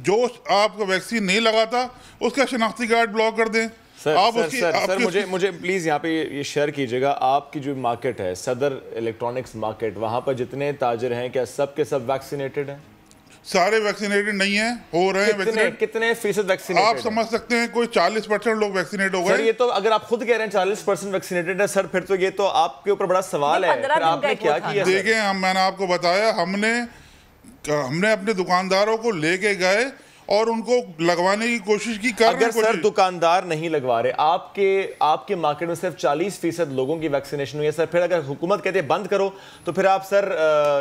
जो आपको वैक्सीन नहीं लगाता उसका शनाख्ती कार्ड ब्लॉक कर दें। सर मुझे प्लीज़ यहाँ पे ये शेयर कीजिएगा, आपकी जो मार्केट है सदर इलेक्ट्रॉनिक्स मार्केट, वहाँ पर जितने ताजिर हैं क्या सब के सब वैक्सीनेटेड हैं? सारे वैक्सीनेटेड नहीं है, हो रहे हैं। कितने फीसद वैक्सीनेटेड? आप समझ सकते हैं कोई 40% लोग वैक्सीनेट हो गए। सर ये तो अगर आप खुद कह रहे हैं 40% वैक्सीनेटेड है सर, फिर तो ये तो आपके ऊपर बड़ा सवाल है। फिर आपने क्या किया? देखें, मैंने आपको बताया, हमने अपने दुकानदारों को लेके गए और उनको लगवाने की कोशिश की। अगर सर दुकानदार नहीं लगवा रहे, आपके मार्केट में सिर्फ 40% लोगों की वैक्सीनेशन हुई है सर, फिर अगर हुकूमत कहते हैं बंद करो तो फिर आप सर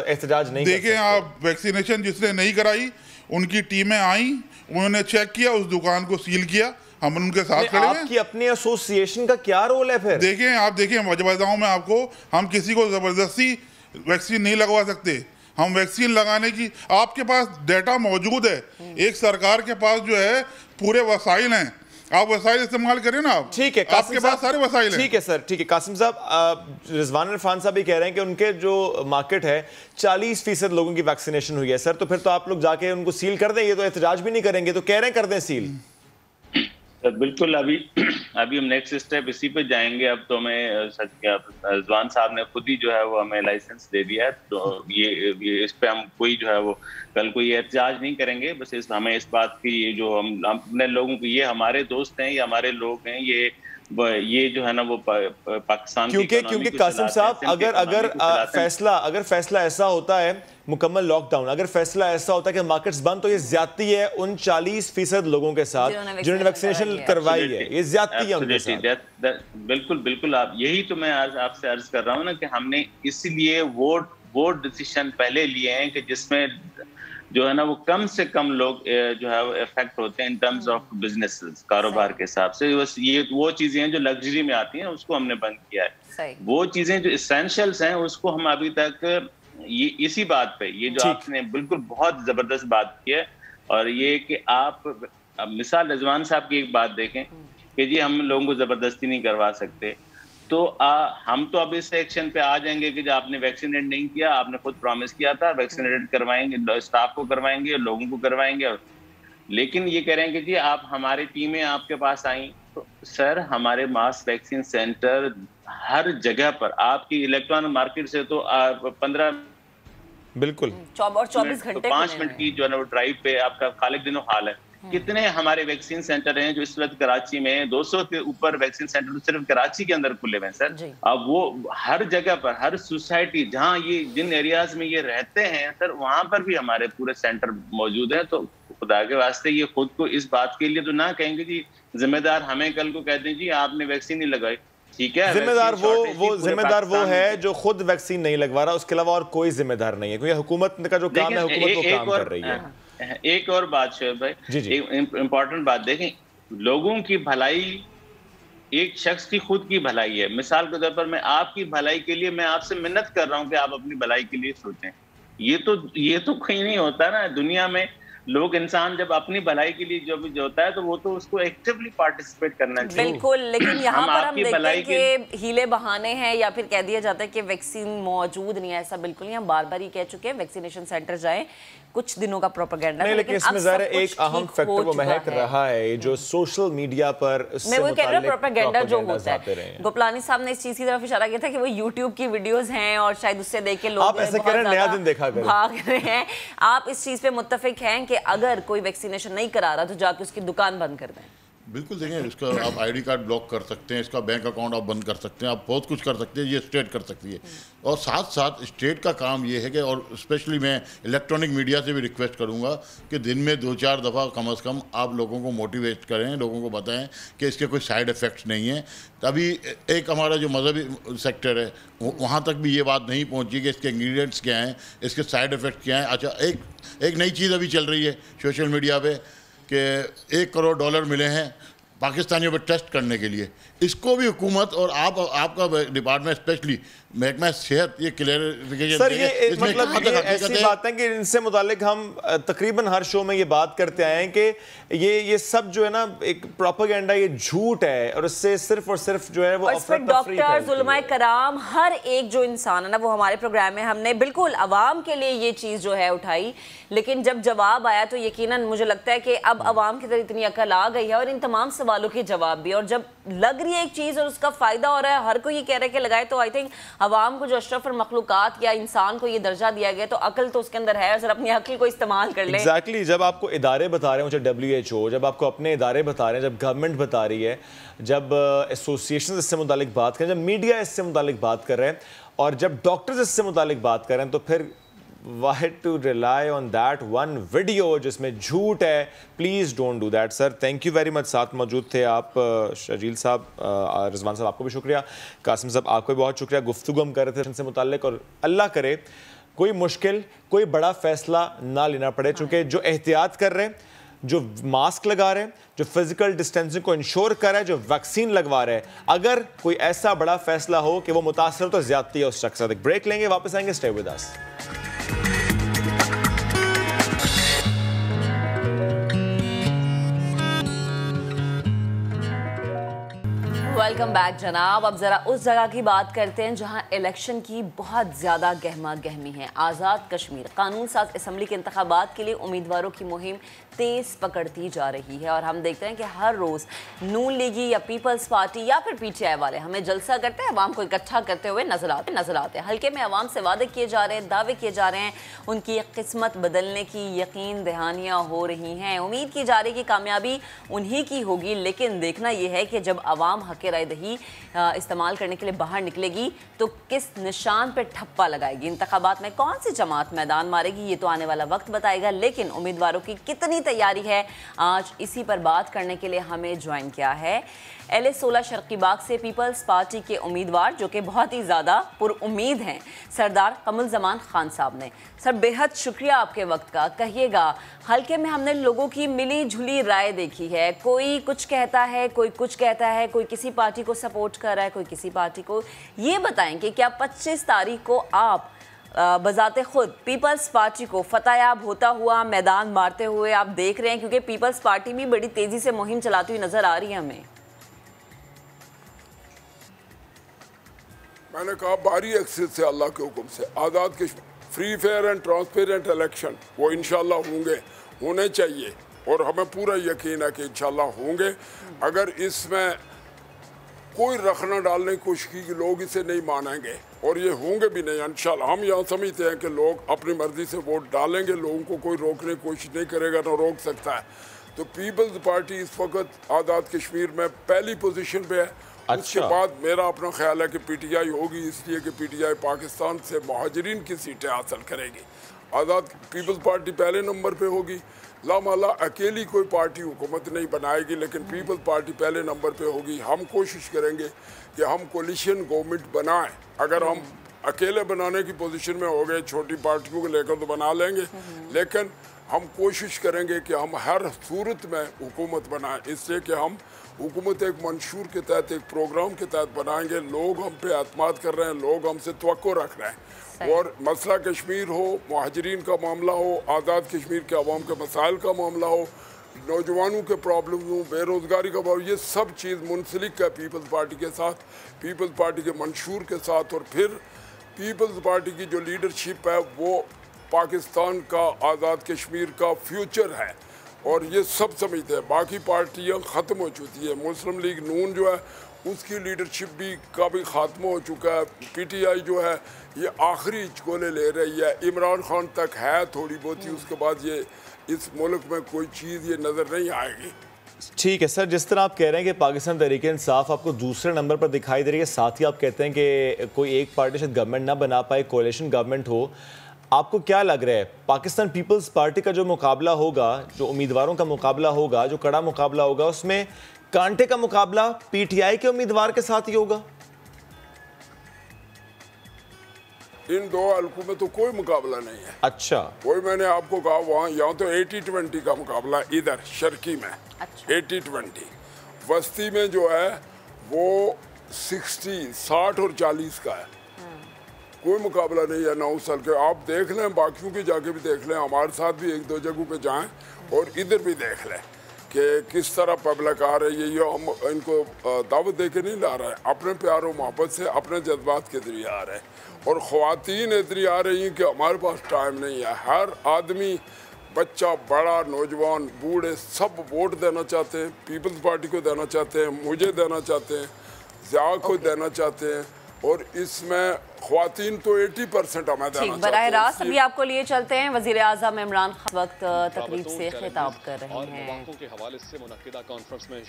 एहतजाज नहीं देखें, आप वैक्सीनेशन जिसने नहीं कराई उनकी टीमें आई, उन्होंने चेक किया, उस दुकान को सील किया। हम उनके साथ खड़े हैं। आपकी अपनी एसोसिएशन का क्या रोल है फिर? देखें बताऊं मैं आपको, हम किसी को जबरदस्ती वैक्सीन नहीं लगवा सकते। हम वैक्सीन लगाने की, आपके पास डेटा मौजूद है। एक सरकार के पास जो है पूरे वसाइल हैं, आप वसाइल इस्तेमाल करें ना। आप ठीक है, आपके पास सारे वसाइल हैं। ठीक है सर, ठीक है। कासिम साहब, रिजवान इरफान साहब भी कह रहे हैं कि उनके जो मार्केट है 40% लोगों की वैक्सीनेशन हुई है सर, तो फिर तो आप लोग जाके उनको सील कर दें। ये तो एहतजाज भी नहीं करेंगे, तो कह रहे हैं कर दें सील। सर बिल्कुल, अभी हम नेक्स्ट स्टेप इसी पे जाएंगे। अब तो हमें सच क्या, रिजवान साहब ने खुद ही जो है वो हमें लाइसेंस दे दिया है, तो ये इस पे हम कोई जो है वो कल कोई एहतजाज नहीं करेंगे। बस हमें इस बात की, ये जो हम अपने लोगों को, ये हमारे दोस्त हैं, ये हमारे लोग हैं, ये जो है ना वो पाकिस्तान, क्योंकि कासिम साहब अगर फैसला ऐसा होता है मुकम्मल लॉकडाउन, अगर फैसला ऐसा होता है कि मार्केट्स बंद, तो ये ज्यादती है उन 40% लोगों के साथ जिन्होंने वैक्सीनेशन करवाई है। ये ज्यादती है उनके साथ। बिल्कुल आप, यही तो मैं आज आपसे अर्ज कर रहा हूँ ना कि हमने इसलिए वोट डिसीजन पहले लिए हैं कि जिसमें जो है ना वो कम से कम लोग जो है वो इफेक्ट होते हैं इन टर्म्स ऑफ बिजनेस, कारोबार के हिसाब से। बस ये वो चीजें हैं जो लग्जरी में आती हैं, उसको हमने बंद किया है। वो चीजें जो इसेंशियल्स हैं उसको हम अभी तक ये इसी बात पे, ये जो आपने बिल्कुल बहुत जबरदस्त बात की है, और ये कि आप मिसाल रिजवान साहब की एक बात देखें कि जी हम लोगों को जबरदस्ती नहीं करवा सकते, तो हम तो अब इस एक्शन पे आ जाएंगे कि जो आपने वैक्सीनेट नहीं किया, आपने खुद प्रॉमिस किया था वैक्सीनेट करवाएंगे, स्टाफ को करवाएंगे, लोगों को करवाएंगे, लेकिन ये कह रहे हैं कि जी आप, हमारी टीमें आपके पास आई। तो सर हमारे मास वैक्सीन सेंटर हर जगह पर, आपकी इलेक्ट्रॉनिक मार्केट से तो 15 बिल्कुल 24 घंटे 5 मिनट की जो है ना वो ड्राइव पे आपका खालिक दिनों हाल है। कितने हमारे वैक्सीन सेंटर हैं जो इस वक्त कराची में 200 के ऊपर वैक्सीन सेंटर सिर्फ कराची के अंदर खुले हुए हैं सर। अब वो हर जगह पर, हर सोसाइटी जहां ये जिन एरियाज में ये रहते हैं सर, वहां पर भी हमारे पूरे सेंटर मौजूद हैं। तो खुदा के वास्ते ये खुद को इस बात के लिए तो ना कहेंगे जी जिम्मेदार हमें कल को कहते हैं जी आपने वैक्सीन नहीं लगाई, ठीक है। जिम्मेदार वो है जो खुद वैक्सीन नहीं लगवा रहा, उसके अलावा और कोई जिम्मेदार नहीं है, क्योंकि हुकूमत का जो काम है हुकूमत वो काम कर रही है। एक और बात शोएब भाई, एक इम्पोर्टेंट बात देखें, लोगों की भलाई एक शख्स की खुद की भलाई है। मिसाल के तौर पर मैं आपकी भलाई के लिए मैं आपसे मिन्नत कर रहा हूं कि आप अपनी भलाई के लिए सोचें। ये तो कहीं नहीं होता ना दुनिया में। लोग इंसान जब अपनी भलाई के लिए जो भी होता है तो वो तो उसको एक्टिवली पार्टिसिपेट करना चाहिए। बिल्कुल, लेकिन यहाँ पर हम देखते हैं कि हीले बहाने हैं या फिर कह दिया जाता है कि वैक्सीन मौजूद नहीं है। ऐसा बिल्कुल नहीं, हम बार बार ही कह चुके हैं वैक्सीनेशन सेंटर जाएं, कुछ दिनों का प्रोपेगेंडा नहीं, लेकिन इसमें ज़रा एक अहम फैक्टर वो महक रहा है जो सोशल मीडिया पर मैं वो कह रहा हूँ प्रोपेगेंडा जो होता है। गोपलानी साहब ने इस चीज की तरफ इशारा किया था कि वो यूट्यूब की वीडियोस हैं और शायद उससे देख के लोग आप ऐसे कह रहे हैं नया दिन देखा करें, भाग रहे हैं। आप इस चीज पे मुत्तफिक हैं कि अगर कोई वैक्सीनेशन नहीं करा रहा तो जाके उसकी दुकान बंद कर दें? बिल्कुल, देखें इसका आप आईडी कार्ड ब्लॉक कर सकते हैं, इसका बैंक अकाउंट आप बंद कर सकते हैं, आप बहुत कुछ कर सकते हैं, ये स्टेट कर सकती है। और साथ साथ स्टेट का काम ये है कि, और स्पेशली मैं इलेक्ट्रॉनिक मीडिया से भी रिक्वेस्ट करूंगा कि दिन में 2-4 दफ़ा कम से कम आप लोगों को मोटिवेट करें, लोगों को बताएं कि इसके कोई साइड इफ़ेक्ट्स नहीं हैं। तभी एक हमारा जो मजहबी सेक्टर है वहाँ तक भी ये बात नहीं पहुँची कि इसके इंग्रेडिएंट्स क्या हैं, इसके साइड इफ़ेक्ट्स क्या हैं। अच्छा, एक नई चीज़ अभी चल रही है सोशल मीडिया पे कि $1 करोड़ मिले हैं पाकिस्तानियों पर टेस्ट करने के लिए। इसको भी हुकूमत और आपका डिपार्टमेंट स्पेशली महकमा सेहत ये क्लियरिफिकेशन सर, ये मतलब ये ऐसी बात है कि इनसे मुतालिक हम तकरीबन हर शो में ये बात करते आए हैं कि ये सब जो है ना एक प्रोपेगेंडा, ये झूठ है और इससे सिर्फ और सिर्फ जो है वो डॉक्टर्स, उलमाए कराम, हर एक जो इंसान है ना, वो हमारे प्रोग्राम में हमने बिल्कुल अवाम के लिए ये चीज़ जो है उठाई, लेकिन जब जवाब आया तो यकीनन मुझे लगता है कि अब अवाम की तरह इतनी अकल आ गई है और इन तमाम सवालों के जवाब भी। और जब लग रही है एक चीज़ और उसका फ़ायदा हो रहा है, हर कोई ये कह रहा है कि लगाए, तो आई थिंक अवाम को जो अशरफ और मखलूकात या इंसान को ये दर्जा दिया गया तो अकल तो उसके अंदर है, सर अपनी अकल को इस्तेमाल कर ले। एग्जैक्टली, जब आपको इदारे बता रहे हैं, चाहे WHO, जब आपको अपने इदारे बता रहे हैं, जब गवर्नमेंट बता रही है, जब एसोसिएशन इससे मुतालिक बात कर रहे हैं, जब मीडिया इससे मुतालिक बात कर रहे हैं और जब डॉक्टर्स इससे मुतालिक बात कर रहे हैं, तो फिर why to rely on that one video जिसमें झूठ है? Please don't do that sir. Thank you very much. साथ मौजूद थे आप शजील साहब, रिजवान साहब आपको भी शुक्रिया, कासिम साहब आपको भी बहुत शुक्रिया। गुफ्तगू हम कर रहे थे इनसे मुताल्लिक, और अल्लाह करे कोई मुश्किल, कोई बड़ा फैसला ना लेना पड़े, चूँकि जो एहतियात कर रहे हैं, जो मास्क लगा रहे हैं, जो फिजिकल डिस्टेंसिंग को इंश्योर कर रहा है, जो वैक्सीन लगवा रहे हैं, अगर कोई ऐसा बड़ा फैसला हो कि वो मुतासर तो ज्यादती है उस शख्स से। ब्रेक लेंगे, वापस आएंगे, stay with us. Welcome back जनाब। अब ज़रा उस जगह की बात करते हैं जहां इलेक्शन की बहुत ज़्यादा गहमा गहमी है। आज़ाद कश्मीर कानून साज असम्बली के इंतखाबात के लिए उम्मीदवारों की मुहिम तेज़ पकड़ती जा रही है और हम देखते हैं कि हर रोज़ नून लीगी या पीपल्स पार्टी या फिर PTI वाले हमें जलसा करते हैं, अवाम को इकट्ठा करते हुए नजर आते हैं। हल्के में अवाम से वादे किए जा रहे हैं, दावे किए जा रहे हैं, उनकी किस्मत बदलने की यकीन दहानियाँ हो रही हैं। उम्मीद की जा रही कि कामयाबी उन्हीं की होगी, लेकिन देखना यह है कि जब अवाम हक राय दही इस्तेमाल करने के लिए बाहर निकलेगी तो किस निशान पे ठप्पा लगाएगी, इंतखाबात में कौन सी जमात मैदान मारेगी, ये तो आने वाला वक्त बताएगा। लेकिन उम्मीदवारों की कितनी तैयारी है, आज इसी पर बात करने के लिए हमें ज्वाइन किया है LA 16 शर्की बाग से पीपल्स पार्टी के उम्मीदवार जो कि बहुत ही ज़्यादा पुरुम्मीद हैं, सरदार कमल ज़मान खान साहब ने। सर बेहद शुक्रिया आपके वक्त का। कहिएगा, हल्के में हमने लोगों की मिली जुली राय देखी है, कोई कुछ कहता है, कोई कुछ कहता है, कोई किसी पार्टी को सपोर्ट कर रहा है, कोई किसी पार्टी को। ये बताएं कि क्या 25 तारीख को आप बजाते खुद पीपल्स पार्टी को फतेहयाब होता हुआ, मैदान मारते हुए आप देख रहे हैं? क्योंकि पीपल्स पार्टी भी बड़ी तेज़ी से मुहिम चलाती हुई नज़र आ रही है हमें। मैंने कहा बारी एक्सेस से अल्लाह के हुक्म से आज़ाद के free fair and transparent election वो इंशाल्लाह होने चाहिए और हमें पूरा यकीन है कि इंशाल्लाह होंगे। अगर इसमें कोई रखना डालने की कोशिश की लोग इसे नहीं मानेंगे और ये होंगे भी नहीं इंशाल्लाह। हम यहाँ समझते हैं कि लोग अपनी मर्जी से वोट डालेंगे, लोगों को कोई रोकने की कोशिश नहीं करेगा, ना रोक सकता है। तो पीपल्स पार्टी इस वक्त आज़ाद कश्मीर में पहली पोजीशन पे है। उसके बाद मेरा अपना ख्याल है कि PTI होगी, इसलिए कि PTI पाकिस्तान से मुहाजिरीन की सीटें हासिल करेगी। आज़ाद पीपल्स पार्टी पहले नंबर पे होगी। लामाला अकेली कोई पार्टी हुकूमत नहीं बनाएगी, लेकिन पीपल्स पार्टी पहले नंबर पे होगी। हम कोशिश करेंगे कि हम कोलिशन गवर्नमेंट बनाएं। अगर हम अकेले बनाने की पोजीशन में हो गए, छोटी पार्टियों को लेकर तो बना लेंगे, लेकिन हम कोशिश करेंगे कि हम हर सूरत में हुकूमत बनाएं, इससे कि हम हुकूमत एक मंशूर के तहत, एक प्रोग्राम के तहत बनाएंगे। लोग हम पे एतमाद कर रहे हैं, लोग हमसे तवक्को रख रहे हैं। और मसला कश्मीर हो, मुहाजिरीन का मामला हो, आज़ाद कश्मीर के अवाम के मसाइल का मामला हो, नौजवानों के प्रॉब्लम हो, बेरोज़गारी का प्रॉब्लम, ये सब चीज़ मुंसलिक है पीपल्स पार्टी के साथ, पीपल्स पार्टी के मंशूर के साथ। और फिर पीपल्स पार्टी की जो लीडरशिप है वो पाकिस्तान का, आज़ाद कश्मीर का फ्यूचर है और ये सब समझते हैं। बाकी पार्टियां ख़त्म हो चुकी है। मुस्लिम लीग नून जो है उसकी लीडरशिप भी का भी ख़त्म हो चुका है। PTI जो है ये आखिरी चकोले ले रही है। इमरान खान तक है थोड़ी बहुत ही, उसके बाद ये इस मुल्क में कोई चीज़ ये नज़र नहीं आएगी। ठीक है सर, जिस तरह आप कह रहे हैं कि पाकिस्तान तहरीक इंसाफ आपको दूसरे नंबर पर दिखाई दे रही है, साथ ही आप कहते हैं कि कोई एक पार्टी शायद गवर्नमेंट ना बना पाए, कोalition गवर्नमेंट हो, आपको क्या लग रहा है पाकिस्तान पीपल्स पार्टी का जो मुकाबला होगा, जो उम्मीदवारों का मुकाबला होगा, जो कड़ा मुकाबला होगा, उसमें कांटे का मुकाबला PTI के उम्मीदवार के साथ ही होगा? इन दो हल्कों में तो कोई मुकाबला नहीं है। अच्छा, कोई, मैंने आपको कहा वहाँ यहाँ तो 80-20 का मुकाबला, इधर शर्की में 80-20, वस्ती में जो है वो 60 और 40 का है। कोई मुकाबला नहीं है 9 साल के। आप देख लें, बाकियों की जाके भी देख लें, हमारे साथ भी 1-2 जगहों पे जाएं और इधर भी देख लें कि किस तरह पब्लिक आ रही है। ये हम इनको दावत दे के नहीं ला रहे हैं, अपने प्यार और मोहब्बत से, अपने जज्बात के जरिए आ रहे हैं। और ख़वातीन इतनी आ रही हैं कि हमारे पास टाइम नहीं है। हर आदमी, बच्चा, बड़ा, नौजवान, बूढ़े, सब वोट देना चाहते हैं, पीपल्स पार्टी को देना चाहते हैं, मुझे देना चाहते हैं, ज़िया को देना चाहते हैं। और इसमें ख्वातीन तो 80% हमें देना चाहते हैं। बराह रास्त अभी आपको लिए चलते हैं। वज़ीर आज़म इमरान खान वक्त तकरीब से खिताब कर रहे हैं। के हवाले से मुनक्किदा कॉन्फ्रेंस में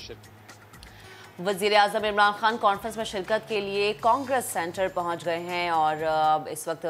वज़ीर आज़म इमरान खान कॉन्फ्रेंस में शिरकत के लिए कांग्रेस सेंटर पहुंच गए हैं और इस वक्त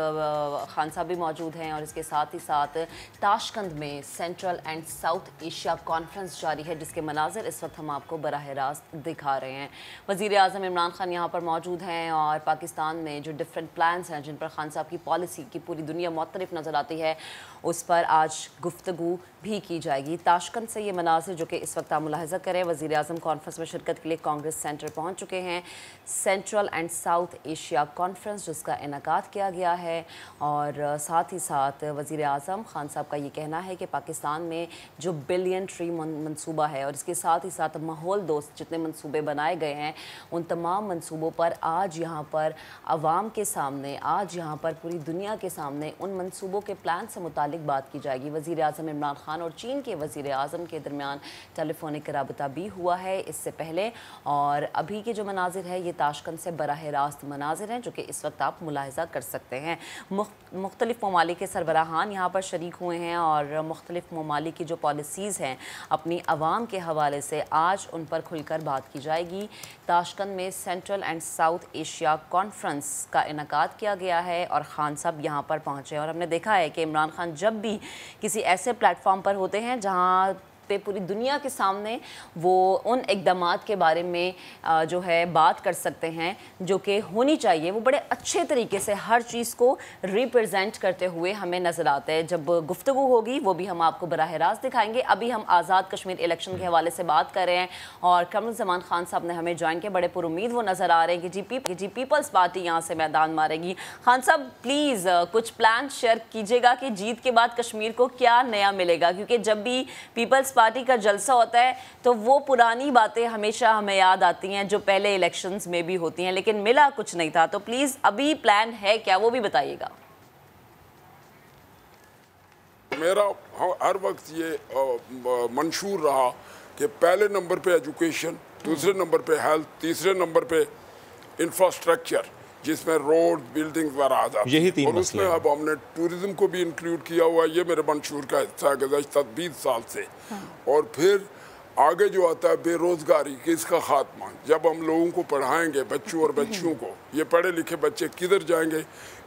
खान साहब भी मौजूद हैं और इसके साथ ही साथ ताशकंद में central and south Asia conference जारी है, जिसके मनाज़िर इस वक्त हम आपको बराह रास्त दिखा रहे हैं। वज़ीर आज़म इमरान खान यहाँ पर मौजूद हैं और पाकिस्तान में जो डिफरेंट प्लान्स हैं जिन पर खान साहब की पॉलिसी की पूरी दुनिया मुख्तलिफ नज़र आती है, उस पर आज गुफ्तगू भी की जाएगी। ताशकंद से ये मनाज़िर जो कि इस वक्त आप मुलाहिज़ा करें, वज़ीर आज़म कॉन्फ्रेंस में शिरकत के लिए कांग्रेस सेंटर पहुंच चुके हैं। Central and south Asia conference जिसका इनेकाद किया गया है और साथ ही साथ वज़ीर आज़म खान साहब का ये कहना है कि पाकिस्तान में जो बिलियन ट्री मंसूबा है और इसके साथ ही साथ माहौल दोस्त जितने मंसूबे बनाए गए हैं, उन तमाम मंसूबों पर आज यहाँ पर अवाम के सामने, आज यहाँ पर पूरी दुनिया के सामने उन मंसूबों के प्लान से मुतालिक बात की जाएगी। वज़ीर आज़म इमरान खान और चीन के वज़ीर आज़म के दरमियान टेलीफोनिक राबता भी हुआ है इससे पहले। और अभी के जो मनाजिर है ये ताशकंद से बराह रास्त मनाजिर हैं जो कि इस वक्त आप मुलाहिज़ा कर सकते हैं। मुख्तलिफ़ ममालिक के सरबराहान यहाँ पर शरीक हुए हैं और मुख्तलिफ़ ममालिक की जो पॉलिसीज़ हैं अपनी आवाम के हवाले से आज उन पर खुलकर बात की जाएगी। ताशकंद में central and south Asia conference का इनेकाद किया गया है और खान साहब यहाँ पर पहुँचे और हमने देखा है कि इमरान खान जब भी किसी ऐसे प्लेटफॉर्म पर होते हैं जहाँ पे पूरी दुनिया के सामने वो उन इक़दामात के बारे में जो है बात कर सकते हैं जो कि होनी चाहिए, वो बड़े अच्छे तरीके से हर चीज़ को रिप्रेजेंट करते हुए हमें नज़र आते हैं। जब गुफ्तगू होगी वो भी हम आपको बराह रास्त दिखाएंगे। अभी हम आज़ाद कश्मीर इलेक्शन के हवाले से बात कर रहे हैं और कमरुज़्ज़मान खान साहब ने हमें ज्वाइन किया, बड़े पुरुमीद वो नज़र आ रहे हैं कि जी पीपल्स पार्टी यहाँ से मैदान मारेगी। खान साहब प्लीज़ कुछ प्लान शेयर कीजिएगा कि जीत के बाद कश्मीर को क्या नया मिलेगा, क्योंकि जब भी पीपल्स पार्टी का जलसा होता है तो वो पुरानी बातें हमेशा हमें याद आती हैं जो पहले इलेक्शंस में भी होती हैं, लेकिन मिला कुछ नहीं था। तो प्लीज़ अभी प्लान है क्या, वो भी बताइएगा। मेरा हर वक्त ये मंशूर रहा कि पहले नंबर पे एजुकेशन, दूसरे नंबर पे हेल्थ, तीसरे नंबर पे इंफ्रास्ट्रक्चर जिसमें रोड बिल्डिंग वगैरह आ जाती है और उसमें अब हमने टूरिज्म को भी इंक्लूड किया हुआ है। ये मेरे मंशूर का हिस्सा है गुज़श्ता 20 साल से। और फिर आगे जो आता है बेरोज़गारी कि इसका खात्मा, जब हम लोगों को पढ़ाएंगे, बच्चों और बच्चियों को, ये पढ़े लिखे बच्चे किधर जाएंगे,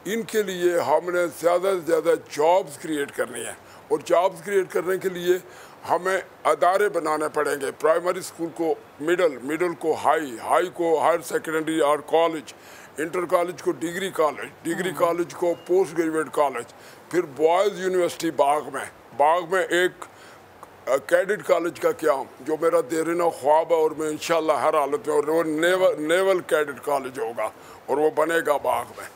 इनके लिए हमने ज़्यादा से ज़्यादा जॉब्स क्रिएट करनी है और जॉब्स क्रिएट करने के लिए हमें अदारे बनाने पड़ेंगे। प्राइमरी स्कूल को मिडिल को हाई को हायर सेकेंडरी और कॉलेज, इंटर कॉलेज को डिग्री कॉलेज को पोस्ट ग्रेजुएट कॉलेज, फिर बॉयज़ यूनिवर्सिटी बाग में एक कैडेट कॉलेज का क्या, जो मेरा देरीना ख्वाब है, और मैं इंशाल्लाह हर हालत में, और वो नेवल कैडेट कॉलेज होगा और वो बनेगा बाग में।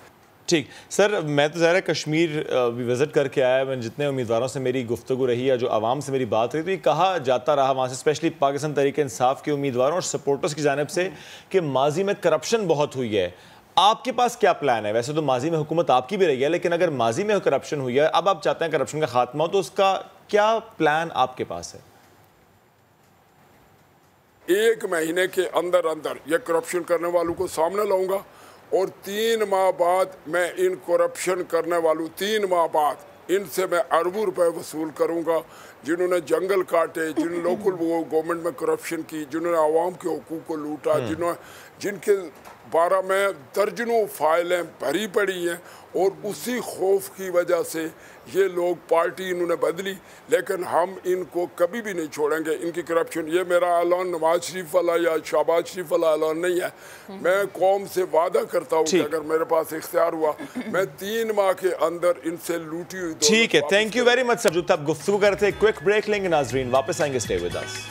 ठीक सर, मैं तो ज़ाहिर कश्मीर भी विज़िट करके आया, मैं जितने उम्मीदवारों से मेरी गुफ्तगू रही या जो आवाम से मेरी बात रही, तो ये कहा जाता रहा वहाँ से, स्पेशली पाकिस्तान तहरीक इंसाफ के उम्मीदवारों और सपोर्टर्स की जानिब से कि माजी में करप्शन बहुत हुई है। आपके पास क्या प्लान है? वैसे तो माजी में हुकूमत आपकी भी रही है, लेकिन अगर माजी में करप्शन हुई है, अब आप चाहते हैं करप्शन का खात्मा हो, तो उसका क्या प्लान आपके पास है? 1 महीने के अंदर अंदर ये करप्शन करने वालों को सामने लाऊंगा, और 3 माह बाद मैं इन करप्शन करने वालों 3 माह बाद इनसे मैं अरबों रुपए वसूल करूंगा, जिन्होंने जंगल काटे, जिन लोकल गवर्नमेंट में करप्शन की, जिन्होंने आवाम के हुकूक को लूटा, जिनके 12 में दर्जनों फाइलें भरी पड़ी हैं, और उसी खौफ की वजह से ये लोग पार्टी इन्होंने बदली, लेकिन हम इनको कभी भी नहीं छोड़ेंगे इनकी करप्शन। ये मेरा ऐलान नवाज शरीफ वाला या शहबाज शरीफ वाला ऐलान नहीं है। मैं कौम से वादा करता हूँ कि अगर मेरे पास इख्तियार हुआ, मैं 3 माह के अंदर इनसे लूटी हुई। ठीक है, thank you very much sir. आप गुफ्तगू करते हैं, क्विक ब्रेक लेंगे नाजरीन, वापस आएंगे, स्टे विद अस।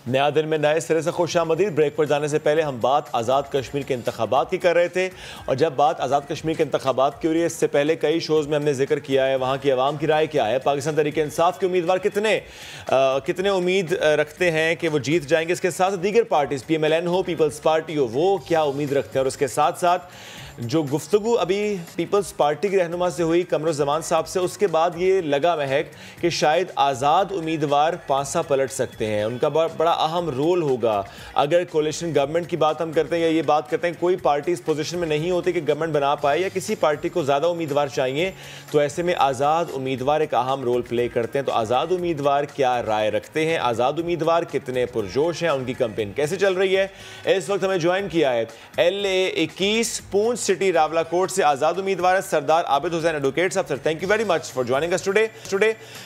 नया दिन में नए सिरे से खुशामदीद। ब्रेक पर जाने से पहले हम बात आज़ाद कश्मीर के इंतखाबात की कर रहे थे, और जब बात आज़ाद कश्मीर के इंतखाबात की हो रही है, इससे पहले कई शोज़ में हमने जिक्र किया है वहाँ की आवाम की राय क्या है, पाकिस्तान तहरीक इंसाफ के उम्मीदवार कितने उम्मीद रखते हैं कि वो जीत जाएंगे। इसके साथ दीगर पार्टीज़, PMLN हो, पीपल्स पार्टी हो, वो क्या उम्मीद रखते हैं। और उसके साथ साथ जो गुफ्तगू अभी पीपल्स पार्टी के रहनुमा से हुई कमरुज़्ज़मान साहब से, उसके बाद ये लगा महक कि शायद आज़ाद उम्मीदवार पांसा पलट सकते हैं, उनका बड़ा अहम रोल होगा। अगर कोलिशन गवर्नमेंट की बात हम करते हैं या ये बात करते हैं कोई पार्टी इस पोजीशन में नहीं होती कि गवर्नमेंट बना पाए, या किसी पार्टी को ज़्यादा उम्मीदवार चाहिए, तो ऐसे में आज़ाद उम्मीदवार एक अहम रोल प्ले करते हैं। तो आज़ाद उम्मीदवार क्या राय रखते हैं, आज़ाद उम्मीदवार कितने पुरजोश हैं, उनकी कैंपेन कैसे चल रही है। इस वक्त हमें ज्वाइन किया है LA-21 पूंछ सिटी रावलाकोट से आज़ाद उम्मीदवार है सरदार आबिद हुसैन एडवोकेट साहब। Sir, thank you very much for joining us today.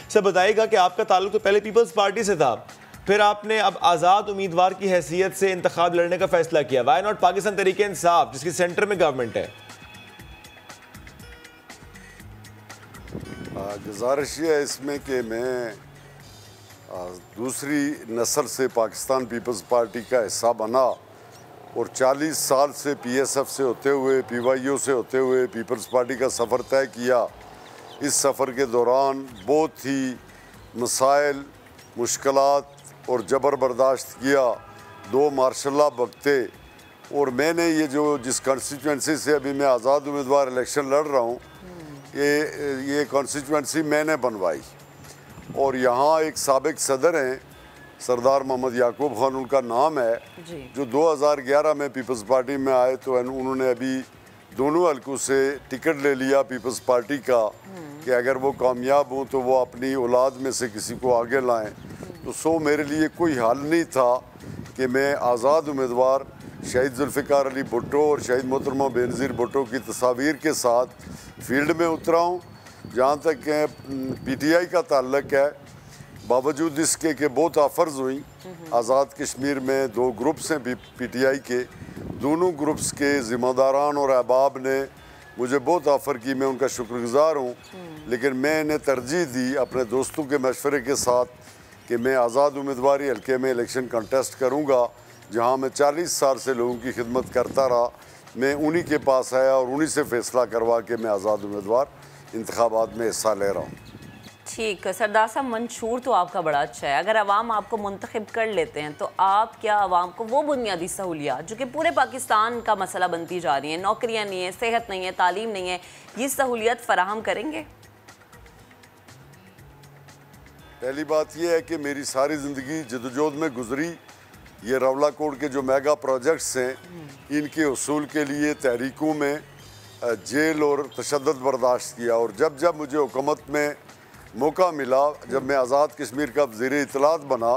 Sir, बताइएगा कि आपका ताल्लुक तो पहले पीपल्स पार्टी से था, फिर आपने अब आज़ाद उम्मीदवार की हैसियत से इंतखाब लड़ने का फैसला किया। वाई नॉट पाकिस्तान तहरीक इंसाफ, जिसकी सेंटर में गवर्नमेंट है? गुजारिश ये है इसमें कि मैं दूसरी नस्ल से पाकिस्तान पीपल्स पार्टी का हिस्सा बना, और 40 साल से PSF से होते हुए, PYO से होते हुए पीपल्स पार्टी का सफ़र तय किया। इस सफ़र के दौरान बहुत ही मसाइल, मुश्किलात और जबर बर्दाश्त किया, 2 मार्शल लॉ बकते, और मैंने ये जो जिस कॉन्स्टिट्यूंसी से अभी मैं आज़ाद उम्मीदवार इलेक्शन लड़ रहा हूँ, ये कॉन्स्टिट्यूंसी मैंने बनवाई। और यहाँ एक साबिक सदर हैं सरदार मोहम्मद याकूब खान उनका नाम है, जो 2011 में पीपल्स पार्टी में आए, तो उन्होंने अभी दोनों हलकों से टिकट ले लिया पीपल्स पार्टी का कि अगर वो कामयाब हों तो वो अपनी औलाद में से किसी को आगे लाएं। तो मेरे लिए कोई हल नहीं था कि मैं आज़ाद उम्मीदवार शहीद जुल्फ़िकार अली भुट्टो और शहीद मोहतरमा बेनज़ीर भुट्टो की तस्वीर के साथ फील्ड में उतरा हूँ। जहाँ तक PTI का ताल्लुक है, बावजूद इसके कि बहुत ऑफ़र्स हुई, आज़ाद कश्मीर में 2 ग्रुप्स हैं PTI के, दोनों ग्रुप्स के ज़िम्मेदारान और अहबाब ने मुझे बहुत ऑफ़र की, मैं उनका शुक्रगुज़ार हूँ। लेकिन मैंने तरजीह दी अपने दोस्तों के मशवरे के साथ कि मैं आज़ाद उम्मीदवारी हल्के में इलेक्शन कंटेस्ट करूँगा, जहाँ मैं 40 साल से लोगों की खिदमत करता रहा। मैं उन्हीं के पास आया और उन्हीं से फ़ैसला करवा के मैं आज़ाद उम्मीदवार इंतखाबात में हिस्सा ले रहा हूँ। ठीक है सरदार साहब, मंशूर तो आपका बड़ा अच्छा है। अगर अवाम आपको मुंतखब कर लेते हैं तो आप क्या अवाम को वो बुनियादी सहूलियात जो कि पूरे पाकिस्तान का मसला बनती जा रही हैं, नौकरियां नहीं है, सेहत नहीं है, तालीम नहीं है, ये सहूलियत फराहम करेंगे? पहली बात यह है कि मेरी सारी ज़िंदगी जदोजहद में गुजरी। ये रावलाकोट के जो मेगा प्रोजेक्ट्स हैं, इनके हसूल के लिए तहरीकों में जेल और तशद्दुद बर्दाश्त किया, और जब जब मुझे हुकूमत में मौका मिला, जब मैं आज़ाद कश्मीर का वज़ीर इत्तलात बना,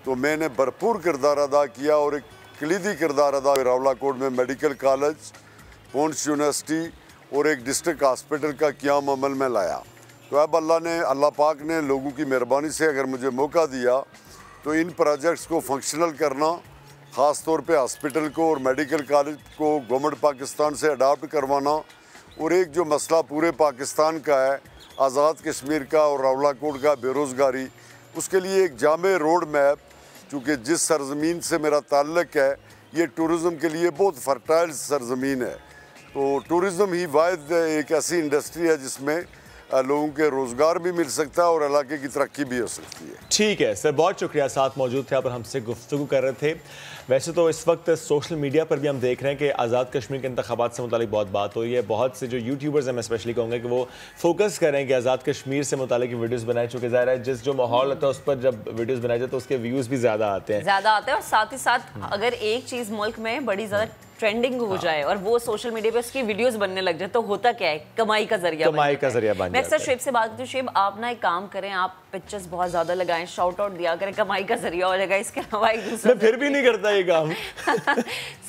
तो मैंने भरपूर किरदार अदा किया, और एक कलीदी किरदार अदा रावलाकोट में मेडिकल कॉलेज, पूंछ यूनिवर्सिटी और एक डिस्ट्रिक्ट हॉस्पिटल का क़याम अमल में लाया। तो अब अल्लाह पाक ने लोगों की मेहरबानी से अगर मुझे मौका दिया, तो इन प्रोजेक्ट्स को फंक्शनल करना, ख़ास तौर पे हॉस्पिटल को और मेडिकल कॉलेज को गवर्नमेंट पाकिस्तान से अडॉप्ट करवाना, और एक जो मसला पूरे पाकिस्तान का है आज़ाद कश्मीर का और रावलाकोट का बेरोज़गारी, उसके लिए एक जामे रोड मैप, चूँकि जिस सरजमीन से मेरा ताल्लुक़ है ये टूरिज़म के लिए बहुत फर्टाइल सरजमीन है, तो टूरिज़म ही वाहिद एक ऐसी इंडस्ट्री है जिसमें लोगों के रोज़गार भी मिल सकता है और इलाके की तरक्की भी हो सकती है। ठीक है सर, बहुत शुक्रिया, साथ मौजूद थे आप और हमसे गुफ्तगू कर रहे थे। वैसे तो इस वक्त सोशल मीडिया पर भी हम देख रहे हैं कि आज़ाद कश्मीर के इंतखाबात से मुतालिक बहुत बात हो रही है। बहुत से जो यूट्यूबर्स हैं, मैं स्पेशली कहूँगा कि वो फोकस कर रहे हैं कि आज़ाद कश्मीर से मुतालिक वीडियोज़ बनाए, चूँकि ज़ाहिर है जिस जो माहौल होता है उस पर जब वीडियोज़ बनाए जाए तो उसके व्यूज़ भी ज़्यादा आते हैं। और साथ ही साथ अगर एक चीज़ मुल्क में बड़ी ज़्यादा ट्रेंडिंग हो जाए और वो सोशल मीडिया पे उसकी वीडियोस बनने लग जाए तो होता क्या है, कमाई का जरिया बन जाता है। मैं अक्सर शुएब से बात करती हूँ, शुएब आप ना एक काम करें, आप पिक्चर्स बहुत ज्यादा लगाएं, शाउट आउट दिया करें, कमाई का जरिया हो जाएगा। इसके अलावा एक दूसरा फिर भी नहीं करता ये काम।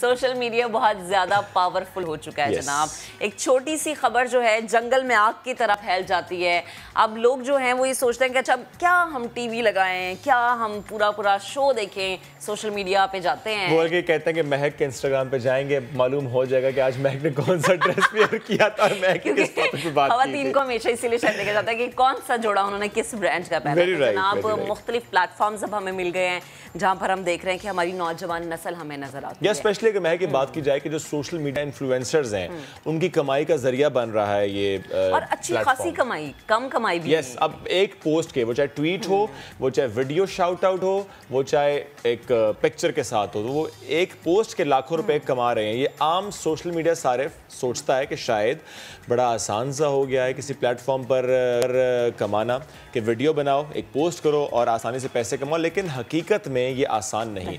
सोशल मीडिया बहुत ज्यादा पावरफुल हो चुका है जनाब। एक छोटी सी खबर जो है जंगल में आग की तरह फैल जाती है। अब लोग जो हैं वो ये सोचते हैं कि अच्छा क्या हम टीवी लगाएं, क्या हम पूरा शो देखें, सोशल मीडिया पे जाते हैं, बोल के कहते हैं कि महक के इंस्टाग्राम पे जाएंगे, मालूम हो जाएगा कि आज महक ने कौन सा ड्रेस वेयर किया था और महक किस टॉपिक पे बात की थी। खवातीन को हमेशा इसीलिए शायद देखा जाता है कि कौन सा जोड़ा उन्होंने किस ब्रांड का पहना है। जनाब मुख्तलिफ प्लेटफॉर्म्स अब हमें मिल गए हैं जहाँ पर हम देख रहे हैं कि हमारी नौजवान नस्ल हमें नजर आती है। स्पेशली अगर महक की बात की जाए कि जो सोशल मीडिया इन्फ्लुएंसर्स हैं उनकी कमाई का जरिया बन रहा है ये, और अच्छी खासी कमाई, कम कमाई भी। यस, अब एक पोस्ट के, वो चाहे ट्वीट हो, वो चाहे वीडियो शाउट आउट हो, वो चाहे एक पिक्चर के साथ हो, तो वो एक पोस्ट के लाखों रुपए कमा रहे हैं। ये आम सोशल मीडिया सारे सोचता है कि शायद बड़ा आसान सा हो गया है किसी प्लेटफॉर्म पर कमाना, कि वीडियो बनाओ, एक पोस्ट करो और आसानी से पैसे कमाओ, लेकिन हकीकत में ये आसान नहीं।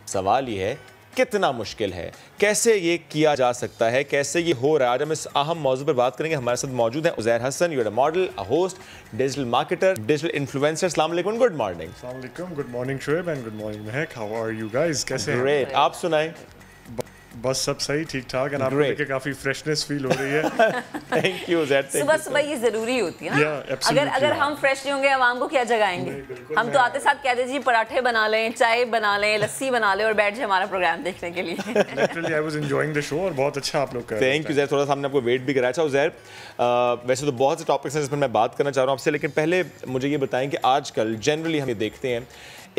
सवाल ये है कितना मुश्किल है, कैसे ये किया जा सकता है, कैसे ये हो रहा है। आज हम इस अहम मौजू पर बात करेंगे। हमारे साथ मौजूद हैं Uzair Hasan, you are a model, a host, digital marketer, digital influencer. अस्सलाम वालेकुम, गुड मॉर्निंग। अस्सलाम वालेकुम, good morning Shoaib and good morning Mehak, how are you guys, कैसे हैं? ग्रेट, आप सुनाएं। बस सब सही, ठीक ठाक, और आपको देख काफी फ्रेशनेस फील हो रही है। थैंक यू ज़ैर। सुबह ये जरूरी होती है ना। अगर हम फ्रेश नहीं होंगे आवाम को क्या जगाएंगे। हम तो आते साथ कहते जी पराठे बना लें, चाय बना लें, लस्सी बना लें और बैठ जाए हमारा प्रोग्राम देखने के लिए। Literally I was enjoying the show और बहुत अच्छा आप लोग कर रहे हैं। थैंक यू ज़ैर, थोड़ा सा हमने आपको वेट भी कराया। अच्छा उज़ैर, वैसे तो बहुत से टॉपिक्स हैं जिस पर मैं बात करना चाह रहा हूँ आपसे, लेकिन पहले मुझे ये बताएं कि आजकल जनरली हम ये देखते हैं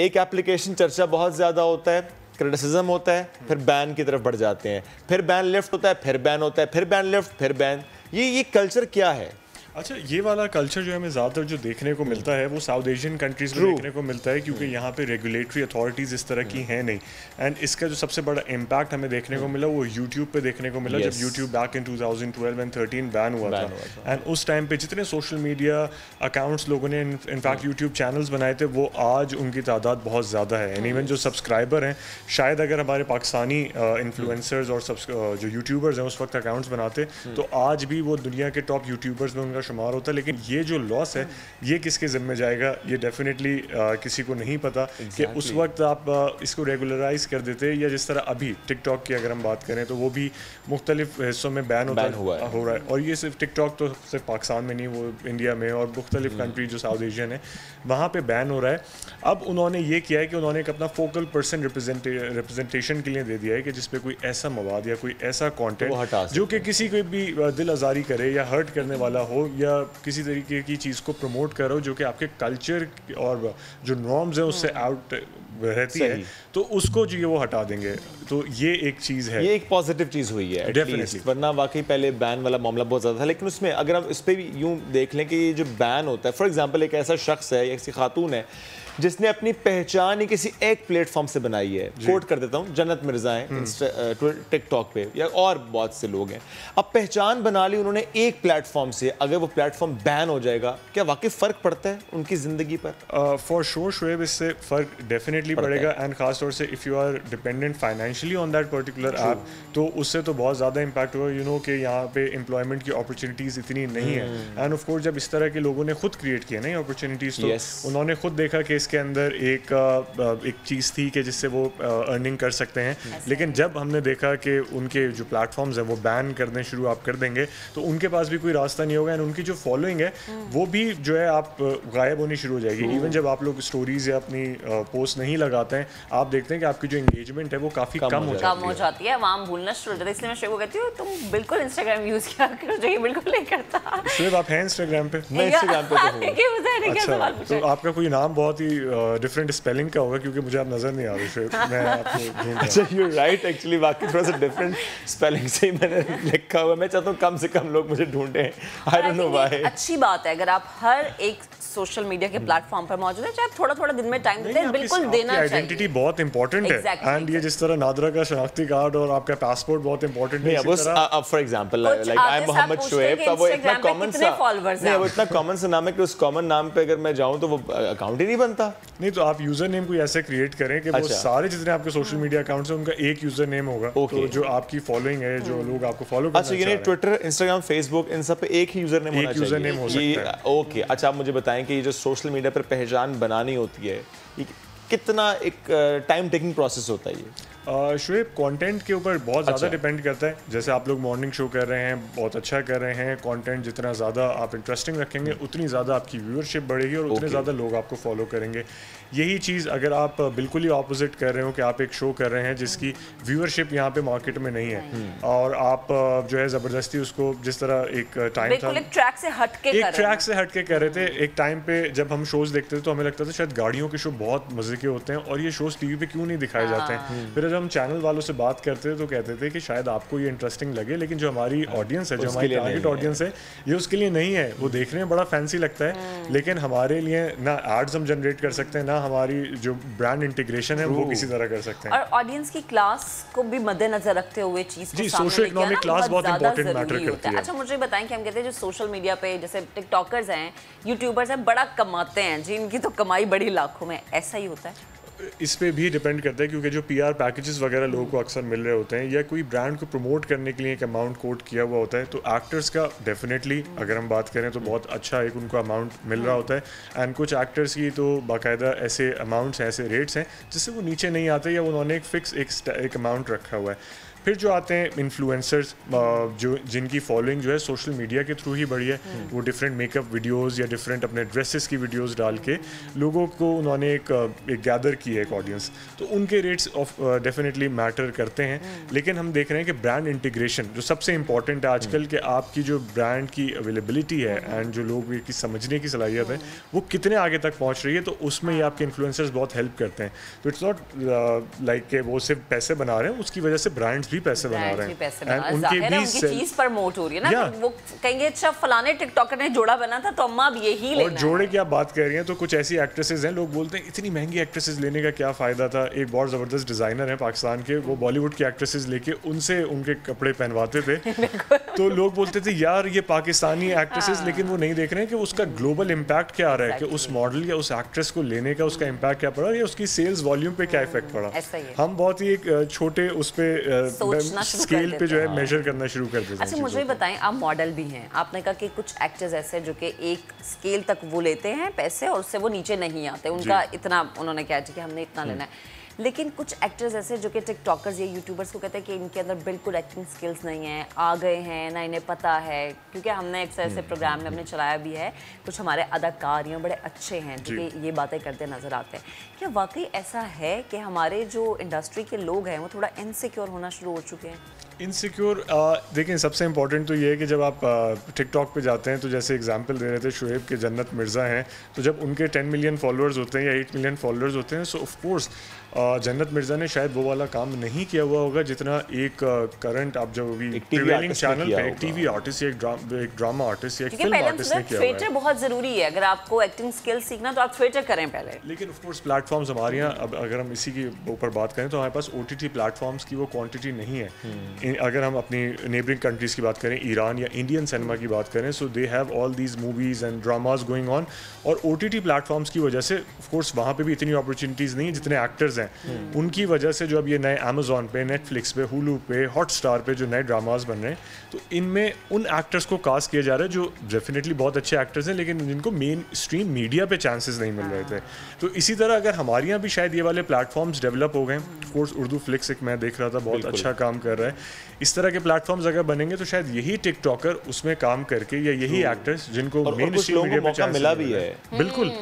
एक एप्लीकेशन चर्चा बहुत ज़्यादा होता है, क्रिटिसिज्म होता है, फिर बैन की तरफ बढ़ जाते हैं, फिर बैन लिफ्ट होता है, फिर बैन होता है, फिर बैन लिफ्ट, फिर बैन। ये कल्चर क्या है? अच्छा, ये वाला कल्चर जो है हमें ज़्यादातर जो देखने को मिलता है वो साउथ एशियन कंट्रीज़ में देखने को मिलता है, क्योंकि यहाँ पे रेगुलेटरी अथॉरिटीज़ इस तरह की हैं नहीं। एंड इसका जो सबसे बड़ा इम्पैक्ट हमें देखने को मिला वो यूट्यूब पे देखने को मिला, जब YouTube back in 2012 and 13 ban हुआ था। एंड उस टाइम पे जितने सोशल मीडिया अकाउंट्स लोगों ने इनफैक्ट यूट्यूब चैनल्स बनाए थे वो आज उनकी तादाद बहुत ज़्यादा है। एंड इवन जो सब्सक्राइबर हैं, शायद अगर हमारे पाकिस्तानी इन्फ्लुएंसर्स और जो यूट्यूबर्स हैं उस वक्त अकाउंट्स बनाते तो आज भी वो दुनिया के टॉप यूट्यूबर्स में उनका शुमार होता। लेकिन ये जो लॉस है ये किसके ज़िम्मे जाएगा, ये डेफिनेटली किसी को नहीं पता कि उस वक्त आप इसको रेगुलराइज कर देते, या जिस तरह अभी टिकटॉक की अगर हम बात करें तो वो भी मुख्तलिफ हिस्सों में बैन हो रहा है। और ये सिर्फ टिकटॉक तो सिर्फ पाकिस्तान में नहीं, वो इंडिया में और मुख्तलिफ कंट्री जो साउथ एशियन है वहाँ पे बैन हो रहा है। अब उन्होंने ये किया है कि उन्होंने एक अपना फोकल पर्सन रिप्रेजेंटेशन के लिए दे दिया है कि जिसपे कोई ऐसा मवाद या कोई ऐसा कॉन्टेंट जो कि किसी को भी दिल आज़ारी करे या हर्ट करने वाला हो या किसी तरीके की चीज़ को प्रमोट करो जो कि आपके कल्चर और जो नॉर्म्स हैं उससे आउट रहती है, तो उसको जो ये वो हटा देंगे। तो ये एक चीज़ है, ये एक पॉजिटिव चीज़ हुई है डेफिनेटली, वरना वाकई पहले बैन वाला मामला बहुत ज़्यादा था। लेकिन उसमें अगर हम इस पर भी यूँ देख लें कि ये जो बैन होता है, फॉर एग्जांपल एक ऐसा शख्स है, एक ऐसी खातून है जिसने अपनी पहचान ही किसी एक प्लेटफॉर्म से बनाई है, कोट कर देता हूँ, जन्नत मिर्जा हैं टिकटॉक पे, या और बहुत से लोग हैं, अब पहचान बना ली उन्होंने एक प्लेटफॉर्म से, अगर वो प्लेटफॉर्म बैन हो जाएगा क्या वाकई फ़र्क पड़ता है उनकी ज़िंदगी पर? फॉर श्योर शुएब, इससे फ़र्क डेफिनेटली पड़ेगा। एंड खास तौर से if you are dependent financially on that particular app तो उससे तो बहुत ज़्यादा इम्पैक्ट होगा। यू नो कि यहाँ पे एम्प्लॉयमेंट की अपॉर्चुनिटीज़ इतनी नहीं है। एंड ऑफ कोर्स जब इस तरह के लोगों ने खुद क्रिएट किया ना अपॉर्चुनिटीज़, तो उन्होंने खुद देखा कि डेज के अंदर एक चीज़ थी कि जिससे वो अर्निंग कर सकते हैं, लेकिन जब हमने देखा कि उनके जो प्लेटफॉर्म्स हैं वो बैन करने शुरू आप कर देंगे तो उनके पास भी कोई रास्ता नहीं होगा, एंड उनकी जो फॉलोइंग है वो भी जो है आप गायब होनी शुरू हो जाएगी। इवन जब आप लोग स्टोरीज या अपनी पोस्ट नहीं लगाते हैं, आप देखते हैं कि आपकी जो एंगेजमेंट है वो काफ़ी कम हो जाती है, आवाम भूलना शुरू हो जाता है। इसलिए मैं शुभ कहती हूँ तुम बिल्कुल इंस्टाग्राम यूज़ किया करो, जो ये बिल्कुल नहीं करता। शुभ आप हैं इंस्टाग्राम पे? मैं इंस्टाग्राम पे हूँ। अच्छा, तो आपका कोई नाम बहुत ही डिफरेंट स्पेलिंग का होगा क्योंकि मुझे आप नज़र नहीं आ रहे शुभ, मैं आपको ढूंढ। अच्छा, यू राइट, एक्चुअली वाकई थोड़ा सा डिफरेंट स्पेलिंग से ही मैंने लिखा हुआ। मैं चाहता हूँ कम से कम लोग मुझे ढूंढें, आई डोंट नो व्हाई। अच्छी बात है अगर आप हर एक सोशल मीडिया के प्लेटफॉर्म पर मौजूद है, चाहे थोड़ा दिन में टाइम देते हैं, बिल्कुल देना चाहिए। आइडेंटिटी बहुत इंपॉर्टेंट है, एंड ये जिस तरह नादरा का शनाख्ती कार्ड और आपका पासपोर्ट बहुत इंपॉर्टेंट है। अब for example like I am Mohammad Shoaib, तो वो इतना कॉमन सा नहीं, वो इतना कॉमन सा नाम है कि उस कॉमन नाम पे अगर मैं जाऊं तो वो अकाउंट ही नहीं बनता। नहीं, तो आप यूजर नेम कोई ऐसे क्रिएट करें कि वो सारे जितने आपके सोशल मीडिया अकाउंट्स हैं उनका एक यूजर नेम होगा, तो जो आपकी फॉलोइंग है, जो लोग आपको फॉलो करना चाह रहे हैं। अच्छा, ट्विटर, इंस्टाग्राम, फेसबुक, इन सब पे एक ही यूजर नेम होना चाहिए। ओके, अच्छा, आप मुझे बताएं कि ये जो सोशल मीडिया पर पहचान बनानी होती है, ये कितना एक टाइम टेकिंग प्रोसेस होता है ये? शुएब, कंटेंट के ऊपर बहुत ज़्यादा डिपेंड करता है। जैसे आप लोग मॉर्निंग शो कर रहे हैं, बहुत अच्छा कर रहे हैं, कंटेंट जितना ज़्यादा आप इंटरेस्टिंग रखेंगे उतनी ज़्यादा आपकी व्यूअरशिप बढ़ेगी और उतने ज़्यादा लोग आपको फॉलो करेंगे। यही चीज़ अगर आप बिल्कुल ही ऑपोजिट कर रहे हो कि आप एक शो कर रहे हैं जिसकी व्यूअरशिप यहाँ पे मार्केट में नहीं है और आप जो है ज़बरदस्ती उसको, जिस तरह एक टाइम था एक ट्रैक से हट के कर रहे थे, एक टाइम पे जब हम शोज़ देखते थे तो हमें लगता था शायद गाड़ियों के शो बहुत मज़े के होते हैं और ये शोज़ टीवी पे क्यों नहीं दिखाए जाते हैं। फिर जब हम चैनल वालों से बात करते थे तो कहते थे कि शायद आपको ये इंटरेस्टिंग लगे, लेकिन जो हमारी ऑडियंस है, जो हमारी टारगेट ऑडियंस है, ये उसके लिए नहीं है। वो देखने में बड़ा फैंसी लगता है, लेकिन हमारे लिए ना एड्स हम जनरेट कर सकते हैं, ना हमारी जो ब्रांड इंटीग्रेशन है वो किसी तरह कर सकते हैं। और ऑडियंस की क्लास को भी मद्देनजर रखते हुए चीज जी, सोशल इकोनॉमिक क्लास बहुत इंपॉर्टेंट मैटर करती है। अच्छा, मुझे बताएं कि हम कहते हैं जो सोशल मीडिया पे जैसे टिकटॉकर्स हैं, यूट्यूबर्स हैं, बड़ा कमाते हैं जी, इनकी तो कमाई बड़ी लाखों में, ऐसा ही होता है? इस पे भी डिपेंड करता है क्योंकि जो पीआर पैकेजेस वगैरह लोगों को अक्सर मिल रहे होते हैं या कोई ब्रांड को प्रमोट करने के लिए एक अमाउंट कोट किया हुआ होता है, तो एक्टर्स का डेफिनेटली अगर हम बात करें तो बहुत अच्छा एक उनको अमाउंट मिल रहा होता है। एंड कुछ एक्टर्स की तो बाकायदा ऐसे अमाउंट्स हैं, ऐसे रेट्स हैं जिससे वो नीचे नहीं आते या उन्होंने एक फिक्स एक अमाउंट रखा हुआ है। फिर जो आते हैं इन्फ्लुएंसर्स, जो जिनकी फॉलोइंग जो है सोशल मीडिया के थ्रू ही बढ़ी है, वो डिफरेंट मेकअप वीडियोस या डिफरेंट अपने ड्रेसेस की वीडियोस डाल के लोगों को उन्होंने एक गैदर की है एक ऑडियंस, तो उनके रेट्स ऑफ डेफिनेटली मैटर करते हैं। लेकिन हम देख रहे हैं कि ब्रांड इंटीग्रेशन जो सबसे इंपॉर्टेंट है आजकल, कि आपकी जो ब्रांड की अवेलेबिलिटी है एंड जो लोग की समझने की सलाहियत है वो कितने आगे तक पहुँच रही है, तो उसमें ये आपके इन्फ्लुएंसर्स बहुत हेल्प करते हैं। तो इट्स नॉट लाइक कि वो सिर्फ पैसे बना रहे हैं, उसकी वजह से ब्रांड्स भी पैसे बना रहे हैं, उनके भी चीज प्रमोट हो रही है ना, वो कहेंगे अच्छा फलाने टिकटॉकर ने जोड़ा बना था तो अम्मा अब यही लेना है। और जोड़े की आप बात कर रही हैं तो कुछ ऐसी एक्ट्रेसेस हैं, लोग बोलते हैं इतनी महंगी एक्ट्रेसेस लेने का क्या फ़ायदा था। एक बहुत ज़बरदस्त डिज़ाइनर है पाकिस्तान के, वो बॉलीवुड की एक्ट्रेसेस लेके उनसे उनके कपड़े पहनवाते थे तो लोग बोलते थे यार ये पाकिस्तानी एक्ट्रेसेस, लेकिन वो नहीं देख रहे हैं कि उसका ग्लोबल इम्पैक्ट क्या आ रहा है, कि उस मॉडल या उस एक्ट्रेस को लेने का उसका इम्पैक्ट क्या पड़ा या उसकी सेल्स वॉल्यूम पे क्या इफेक्ट पड़ा। हम बहुत ही एक छोटे उस पे स्केल पे जो है मेजर करना शुरू कर देते हैं। अच्छा, मुझे बताएं, आप मॉडल भी हैं, आपने कहा कि कुछ एक्टर्स ऐसे जो कि एक स्केल तक वो लेते हैं पैसे और उससे वो नीचे नहीं आते, उनका इतना उन्होंने क्या कि हमने इतना लेना है। लेकिन कुछ एक्टर्स ऐसे जो कि टिकटॉकर्स या यूट्यूबर्स को कहते हैं कि इनके अंदर बिल्कुल एक्टिंग स्किल्स नहीं है, आ गए हैं ना इन्हें पता है, क्योंकि हमने एक ऐसे प्रोग्राम में हमने चलाया भी है, कुछ हमारे अदाकार हैं बड़े अच्छे हैं जो कि ये बातें करते नजर आते हैं। क्या वाकई ऐसा है कि हमारे जो इंडस्ट्री के लोग हैं वो थोड़ा इनसिक्योर होना शुरू हो चुके हैं? इनसिक्योर, देखिए सबसे इंपॉर्टेंट तो ये है कि जब आप टिकटॉक पे जाते हैं, तो जैसे एग्जांपल दे रहे थे शुएब के जन्नत मिर्ज़ा हैं, तो जब उनके 10 मिलियन फॉलोअर्स होते हैं या 8 मिलियन फॉलोअर्स होते हैं, सो ऑफ कोर्स जन्नत मिर्ज़ा ने शायद वो वाला काम नहीं किया हुआ होगा जितना एक करंट आप जो भी प्रिवेलिंग चैनल पे एक टीवी आर्टिस्ट या एक ड्रामा आर्टिस्ट या एक फिल्म आर्टिस्ट ने किया हुआ है। थिएटर बहुत ज़रूरी है, अगर आपको एक्टिंग स्किल्स सीखना तो आप थिएटर करें पहले। लेकिन ऑफ कोर्स प्लेटफॉर्म्स हमारे यहाँ, अब अगर हम इसी के ऊपर बात करें तो हमारे पास OTT प्लेटफॉर्म्स की वो क्वांटिटी नहीं है। अगर हम अपनी नेबरिंग कंट्रीज़ की बात करें, ईरान या इंडियन सिनेमा की बात करें, so they have all these movies and dramas going on, और OTT प्लेटफॉर्म्स की वजह से ऑफ कोर्स वहाँ पे भी इतनी अपॉर्चुनिटीज़ नहीं है जितने एक्टर्स हैं उनकी वजह से जो अब ये नए अमेजोन पे, नेटफ्लिक्स पे, हुलू पे, हॉटस्टार पे जो नए ड्रामाज बन रहे हैं, तो इनमें उन एक्टर्स को कास्ट किया जा रहा है जो डेफिनेटली बहुत अच्छे एक्टर्स हैं लेकिन जिनको मेन स्ट्रीम मीडिया पे चांसेस नहीं मिल रहे थे। तो इसी तरह अगर हमारे यहाँ भी शायद ये वाले प्लेटफॉर्म्स डेवलप हो गए, ऑफकोर्स उर्दू फ्लिक्स एक मैं देख रहा था बहुत अच्छा काम कर रहा है, इस तरह के प्लेटफॉर्म्स अगर बनेंगे तो शायद यही टिकटॉकर उसमें काम करके या यही एक्टर्स जिनको मेन स्ट्रीम मीडिया पे चांसेस मिला भी है, बिल्कुल,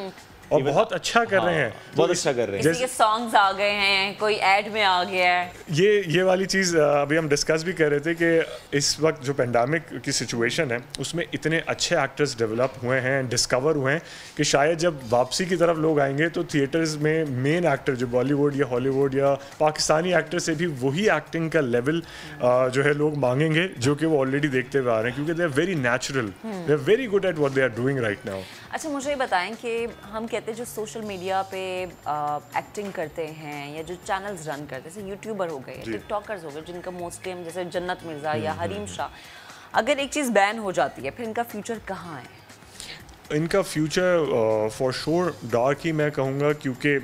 और बहुत अच्छा कर रहे हैं, बहुत अच्छा कर रहे हैं। जैसे सॉन्ग्स आ गए हैं, कोई ऐड में आ गया है, ये वाली चीज़ अभी हम डिस्कस भी कर रहे थे कि इस वक्त जो पेंडेमिक की सिचुएशन है उसमें इतने अच्छे एक्टर्स डेवलप हुए हैं, डिस्कवर हुए हैं कि शायद जब वापसी की तरफ लोग आएंगे तो थिएटर्स में मेन एक्टर जो बॉलीवुड या हॉलीवुड या पाकिस्तानी एक्टर से भी वही एक्टिंग का लेवल जो है लोग मांगेंगे जो कि वो ऑलरेडी देखते हुए आ रहे हैं, क्योंकि they are very natural, they are very good at what they are doing right now. अच्छा, मुझे ये बताएं कि हम कहते हैं जो सोशल मीडिया पे एक्टिंग करते हैं या जो चैनल्स रन करते हैं, जैसे यूट्यूबर हो गए, टिकटॉकर्स हो गए, जिनका मोस्टली हम जैसे जन्नत मिर्ज़ा या हरीम शाह, अगर एक चीज़ बैन हो जाती है फिर इनका फ्यूचर कहाँ है? इनका फ्यूचर फॉर श्योर डार्क ही मैं कहूँगा, क्योंकि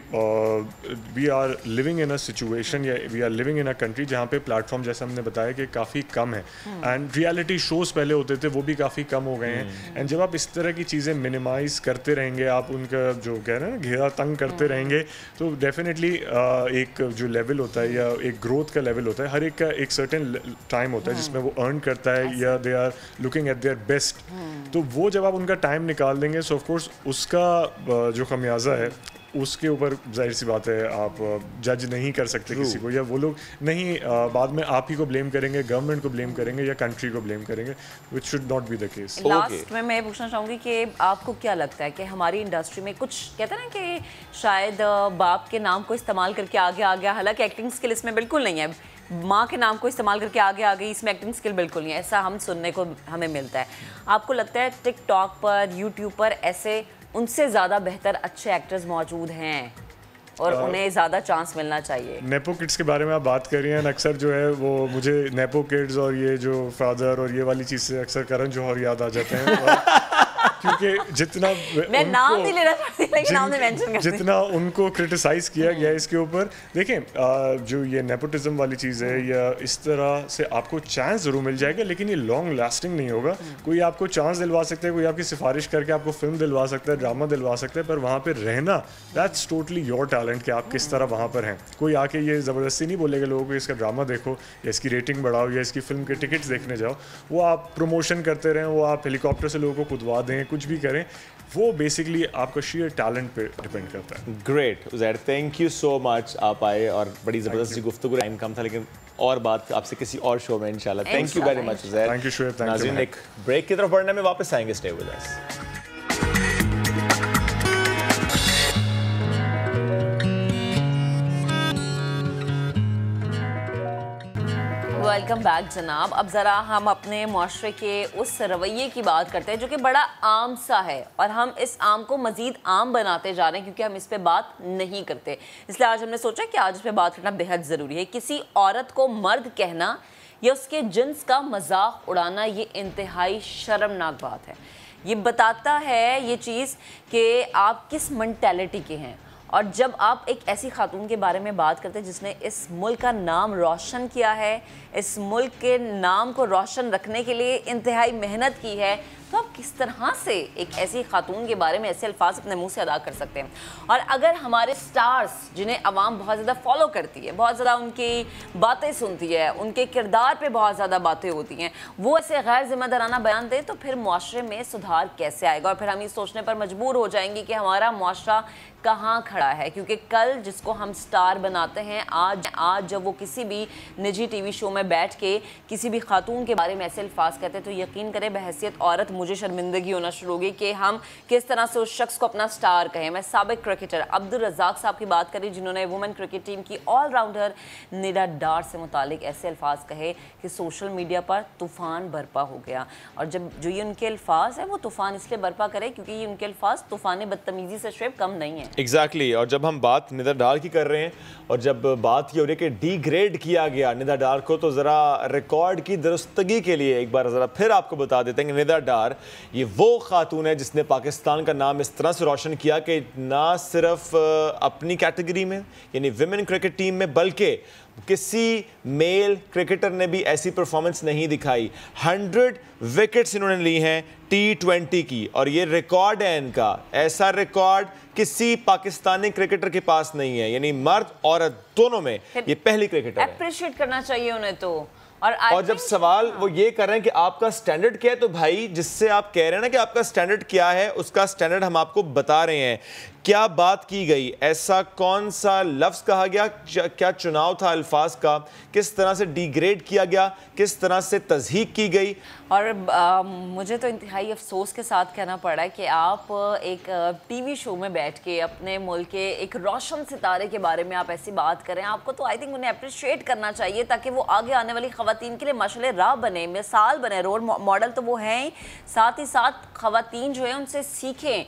we are living in a situation या we are living in a country जहाँ पे प्लेटफॉर्म जैसे हमने बताया कि काफ़ी कम है, एंड रियलिटी शोज़ पहले होते थे वो भी काफ़ी कम हो गए हैं, एंड जब आप इस तरह की चीज़ें मिनिमाइज़ करते रहेंगे, आप उनका जो कह रहे हैं ना घेरा तंग करते रहेंगे, तो डेफिनेटली एक जो लेवल होता है या एक ग्रोथ का लेवल होता है, हर एक का एक सर्टेन टाइम होता है जिसमें वो अर्न करता है या they are looking at their best, तो वो जब आप उनका टाइम निकाल देंगे सो ऑफ कोर्स उसका जो खमियाजा है उसके ऊपर जाहिर सी बात है आप जज नहीं कर सकते किसी को, या वो लोग नहीं बाद में आप ही को ब्लेम करेंगे, गवर्नमेंट को ब्लेम करेंगे या कंट्री को ब्लेम करेंगे, which should not be the case. Last में मैं पूछना चाहूँगी कि आपको क्या लगता है कि हमारी इंडस्ट्री में कुछ कहते हैं ना कि शायद बाप के नाम को इस्तेमाल करके आगे आ गया, हालांकि एक्टिंग स्किल इसमें बिल्कुल नहीं है, माँ के नाम को इस्तेमाल करके आगे आ गई, इसमें एक्टिंग स्किल बिल्कुल नहीं है, ऐसा हम सुनने को हमें मिलता है। आपको लगता है टिकटॉक पर, यूट्यूब पर ऐसे उनसे ज़्यादा बेहतर अच्छे एक्टर्स मौजूद हैं और उन्हें ज़्यादा चांस मिलना चाहिए? नेपो किड्स के बारे में आप बात कर रही हैं, अक्सर जो है वो मुझे नेपो किड्स और ये जो फादर और ये वाली चीज़ से अक्सर करण जौहर याद आ जाते हैं क्योंकि जितना मैं नाम नहीं लेना चाहती लेकिन नाम नहीं मेंशन कर जितना उनको क्रिटिसाइज किया गया इसके ऊपर, देखें जो ये नेपोटिज्म वाली चीज़ है या इस तरह से आपको चांस ज़रूर मिल जाएगा लेकिन ये लॉन्ग लास्टिंग नहीं होगा। कोई आपको चांस दिलवा सकता है, कोई आपकी सिफारिश करके आपको फिल्म दिलवा सकता है, ड्रामा दिलवा सकता है, पर वहाँ पर रहना दैट्स टोटली योर टैलेंट कि आप किस तरह वहाँ पर हैं। कोई आके ये ज़बरदस्ती नहीं बोलेगा लोगों को इसका ड्रामा देखो या इसकी रेटिंग बढ़ाओ या इसकी फिल्म के टिकट्स देखने जाओ, वो आप प्रमोशन करते रहें, वो आप हेलीकॉप्टर से लोगों को कुदवा दें, कुछ भी करें, वो बेसिकली आपका शेयर टैलेंट पे डिपेंड करता है। Great Uzair, thank you so much, आप आए और बड़ी ज़बरदस्त सी गुफ्तगू, टाइम कम था लेकिन और बात आपसे किसी और शो में इंशाल्लाह। Thank you very much Uzair. Thank you Shoaib, thank you. नाज़रीन एक ब्रेक की तरफ बढ़ने में वापस आएंगे, stay with us. Welcome back जनाब। अब ज़रा हम अपने माशरे के उस रवैये की बात करते हैं जो कि बड़ा आम सा है और हम इस आम को मज़ीद आम बनाते जा रहे हैं क्योंकि हम इस पे बात नहीं करते, इसलिए आज हमने सोचा कि आज इस पे बात करना बेहद ज़रूरी है। किसी औरत को मर्द कहना या उसके जिन्स का मजाक उड़ाना ये इंतहाई शर्मनाक बात है। ये बताता है ये चीज़ कि आप किस मेंटालिटी के हैं, और जब आप एक ऐसी खातून के बारे में बात करते हैं जिसने इस मुल्क का नाम रोशन किया है, इस मुल्क के नाम को रोशन रखने के लिए इंतहाई मेहनत की है, तो आप किस तरह से एक ऐसी खातून के बारे में ऐसे अल्फाज अपने मुंह से अदा कर सकते हैं। और अगर हमारे स्टार्स जिन्हें अवाम बहुत ज़्यादा फॉलो करती है, बहुत ज़्यादा उनकी बातें सुनती है, उनके किरदार पे बहुत ज़्यादा बातें होती हैं, वो ऐसे गैर जिम्मेदाराना बयान दें तो फिर मुआशरे में सुधार कैसे आएगा। और फिर हम ये सोचने पर मजबूर हो जाएंगे कि हमारा मुआशरा कहाँ खड़ा है, क्योंकि कल जिसको हम स्टार बनाते हैं, आज जब वो किसी भी निजी टीवी शो में बैठ के किसी भी खातून के बारे में ऐसे अल्फाज कहते हैं तो यकीन करें बहैसियत औरत मुझे शर्मिंदगी होना शुरू होगी कि हम किस तरह से उस शख्स को अपना स्टार कहें। मैं साबिक क्रिकेटर अब्दुल रज़ाक साहब की बात करी जिन्होंने वुमेन क्रिकेट टीम की ऑलराउंडर निदा डार से मुतालिक ऐसे अल्फाज कहे कि सोशल मीडिया पर तूफ़ान बरपा हो गया। और जब जो ये उनके अल्फाज है वो तूफ़ान इसलिए बरपा करे क्योंकि ये उनके अल्फाज तूफ़ान बदतमीज़ी से शुएब कम नहीं है। एग्जैक्टली और जब हम बात निदा डार की कर रहे हैं और जब बात ये हो रही है कि डिग्रेड किया गया निदा डार को, तो ज़रा रिकॉर्ड की दुरुस्तगी के लिए एक बार ज़रा फिर आपको बता देते हैं कि निदा डार यार ये वो खातून है जिसने पाकिस्तान का नाम इस तरह से रोशन किया कि ना सिर्फ अपनी कैटेगरी में यानी विमेन क्रिकेट टीम में बल्कि किसी मेल क्रिकेटर ने भी ऐसी परफॉर्मेंस नहीं दिखाई। 100 विकेट्स इन्होंने ली हैं T20 की और ये रिकॉर्ड है इनका। ऐसा रिकॉर्ड किसी पाकिस्तानी क्रिकेटर के पास नहीं है, यानी मर्द औरत दोनों में ये पहली क्रिकेटर है। अप्रिशिएट करना चाहिए उन्हें तो। और जब सवाल वो ये कर रहे हैं कि आपका स्टैंडर्ड क्या है, तो भाई जिससे आप कह रहे हैं ना कि आपका स्टैंडर्ड क्या है, उसका स्टैंडर्ड हम आपको बता रहे हैं। क्या बात की गई, ऐसा कौन सा लफ्ज़ कहा गया, क्या चुनाव था अल्फाज का, किस तरह से डिग्रेड किया गया, किस तरह से तज़हीक की गई। और मुझे तो इंतहाई अफसोस के साथ कहना पड़ रहा है कि आप एक टीवी शो में बैठ के अपने मुल्क के एक रोशन सितारे के बारे में आप ऐसी बात करें। आपको तो आई थिंक उन्हें अप्रिशिएट करना चाहिए ताकि वो आगे आने वाली ख़वातीन के लिए माशाल्लाह राह बने, मिसाल बने, रोल मॉडल तो वो हैं ही, साथ ही साथ ख़वातीन जो है उनसे सीखें।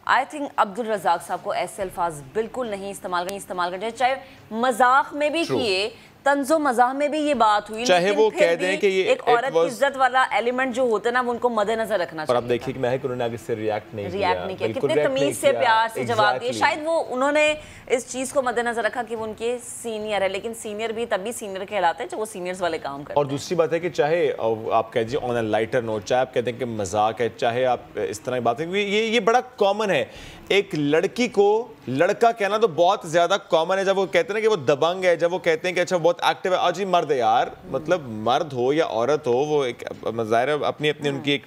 आई थिंक अब्दुल रज़ाक साहब को ऐसे अल्फाज बिल्कुल नहीं इस्तेमाल करना चाहिए, चाहे मजाक में भी किए, तंज़ो मज़ाह में भी ये बात हुई, चाहे वो कह दें कि ये एक औरत की इज्जत वाला एलिमेंट जो होता है ना वो उनको मद्देनजर रखना चाहिए। और आप देखिए कि महक उन्होंने आगे से रिएक्ट नहीं किया, कितने तमीज से प्यार से जवाब दिए। शायद वो उन्होंने इस चीज को मद्देनजर रखा कि वो उनके सीनियर है, लेकिन सीनियर भी तभी सीनियर कहलाते हैं जब वो सीनियर्स वाले काम करते हैं। और दूसरी बात है कि चाहे आप कह दीजिए ऑन अ लाइटर नोट, चाहे आप कहते हैं कि मजाक है, चाहे आप इस तरह की बातें, ये बड़ा कॉमन है। एक लड़की को लड़का कहना तो बहुत ज्यादा कॉमन है। जब वो कहते हैं ना कि वो दबंग है, जब वो कहते हैं कि अच्छा बहुत एक्टिव है, आज ही मर्द है यार, मतलब मर्द हो या औरत हो, वो एक ज़ाहिर है अपनी अपनी उनकी एक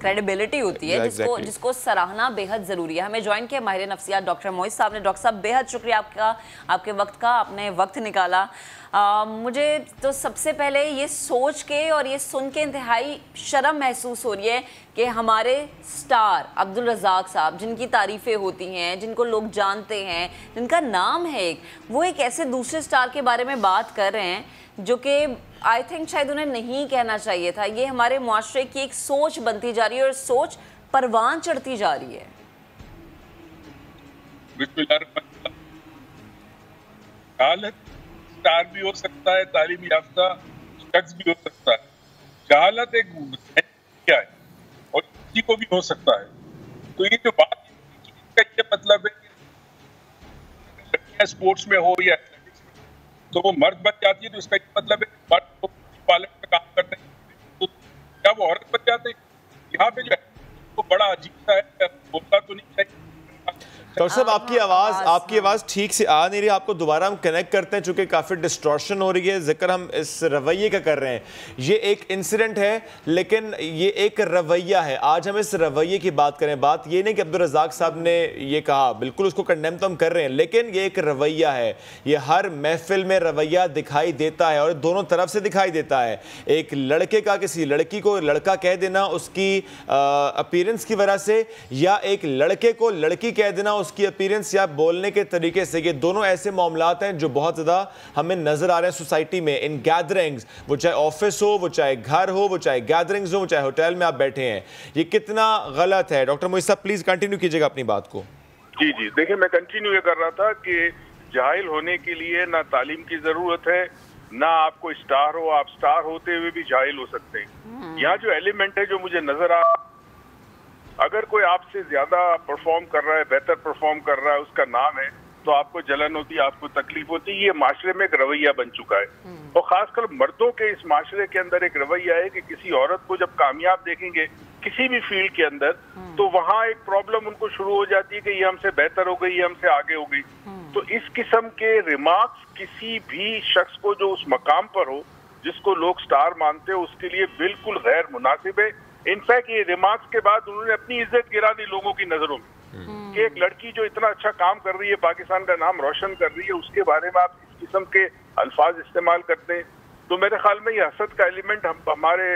क्रेडिबिलिटी होती है जिसको सराहना बेहद जरूरी है। हमें ज्वाइन किया माहिर नफ्सियात डॉक्टर मोइज साहब ने। डॉक्टर साहब बेहद शुक्रिया आपके वक्त का, आपने वक्त निकाला। मुझे तो सबसे पहले ये सोच के और ये सुन के इंतहाई शर्म महसूस हो रही है कि हमारे स्टार अब्दुल रज़ाक साहब, जिनकी तारीफ़ें होती हैं, जिनको लोग जानते हैं, जिनका नाम है एक, वो एक ऐसे दूसरे स्टार के बारे में बात कर रहे हैं जो कि आई थिंक शायद उन्हें नहीं कहना चाहिए था। ये हमारे मुआशरे की एक सोच बनती जा रही है और सोच परवान चढ़ती जा रही है। स्टार भी हो सकता है, तालीम याफ्ता शख्स भी हो सकता है। जहालत एक क्या है और किसी को भी हो सकता है। तो ये जो बात इसका ये मतलब है कि स्पोर्ट्स में हो या एथलेटिक्स में, तो वो मर्द बन जाती है, तो इसका ये मतलब है कि मर्द पालन का काम करते हैं तो क्या वो औरत बन जाते हैं। यहाँ पे जो है वो बड़ा अजीब सा है, बोलना तो नहीं चाहिए। डॉक्टर साहब आपकी आवाज़ ठीक से आ नहीं रही, आपको दोबारा हम कनेक्ट करते हैं चूँकि काफ़ी डिस्ट्रॉशन हो रही है। जिक्र हम इस रवैये का कर रहे हैं, ये एक इंसिडेंट है लेकिन ये एक रवैया है। आज हम इस रवैये की बात करें। बात ये नहीं कि अब्दुल रज़ाक साहब ने ये कहा, बिल्कुल उसको कंडेम तो हम कर रहे हैं, लेकिन ये एक रवैया है। ये हर महफिल में रवैया दिखाई देता है और दोनों तरफ से दिखाई देता है। एक लड़के का किसी लड़की को लड़का कह देना उसकी अपीयरेंस की वजह से, या एक लड़के को लड़की कह देना उसकी अपीयरेंस या बोलने के तरीके से। ये दोनों ऐसे मामलात हैं जो बहुत ज़्यादा हमें नज़र आ रहे हैं सोसाइटी में, इन गैदरिंग्स, वो चाहे ऑफिस हो, वो चाहे घर हो, वो चाहे गैदरिंग्स हो, वो चाहे होटल में आप बैठे हैं। ये कितना गलत है। डॉक्टर मोइज साहब प्लीज़ कंटिन्यू कीजिएगा अपनी बात को। जी देखिए, मैं कंटिन्यू ये कर रहा था कि जाहिल होने के लिए ना तालीम की ज़रूरत है, ना आपको स्टार हो। आप स्टार होते हुए भी जाहिल हो सकते हैं। यहाँ जो एलिमेंट है जो मुझे नज़र आ, अगर कोई आपसे ज्यादा परफॉर्म कर रहा है, बेहतर परफॉर्म कर रहा है, उसका नाम है, तो आपको जलन होती है, आपको तकलीफ होती है। ये माशरे में एक रवैया बन चुका है और खासकर मर्दों के इस माशरे के अंदर एक रवैया है कि किसी औरत को जब कामयाब देखेंगे किसी भी फील्ड के अंदर, तो वहाँ एक प्रॉब्लम उनको शुरू हो जाती है कि ये हमसे बेहतर हो गई, ये हमसे आगे हो गई। तो इस किस्म के रिमार्क्स किसी भी शख्स को जो उस मकाम पर हो जिसको लोग स्टार मानते हो उसके लिए बिल्कुल गैर मुनासिब है। इनफैक्ट ये रिमार्क्स के बाद उन्होंने अपनी इज्जत गिरा दी लोगों की नजरों में कि एक लड़की जो इतना अच्छा काम कर रही है, पाकिस्तान का नाम रोशन कर रही है, उसके बारे में आप इस किस्म के अल्फाज इस्तेमाल करते हैं। तो मेरे ख्याल में ये हसद का एलिमेंट हमारे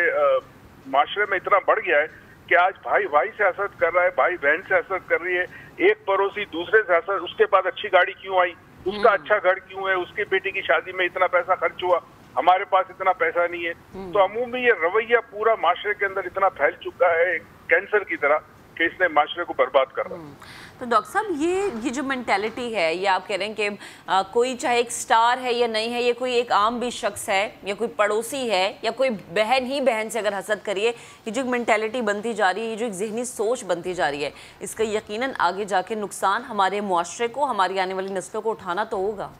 माशरे में इतना बढ़ गया है कि आज भाई भाई से हसद कर रहा है, भाई बहन से हसद कर रही है, एक पड़ोसी दूसरे से हसद, उसके पास अच्छी गाड़ी क्यों आई, उसका अच्छा घर क्यों है, उसके बेटी की शादी में इतना पैसा खर्च हुआ, हमारे पास इतना पैसा नहीं है। तो अमूमी ये रवैया पूरा माशरे के अंदर इतना फैल चुका है कैंसर की तरह कि इसने माशरे को बर्बाद कर रहा है। तो डॉक्टर साहब ये जो मेंटालिटी है, ये आप कह रहे हैं कि कोई चाहे एक स्टार है या नहीं है, ये कोई एक आम भी शख्स है या कोई पड़ोसी है या कोई बहन ही बहन से अगर हसद करिए, ये जो मेंटालिटी बनती जा रही है, ये जो एक जहनी सोच बनती जा रही है, इसका यकीनन आगे जाके नुकसान हमारे मुआशरे को, हमारी आने वाली नस्लों को उठाना तो होगा।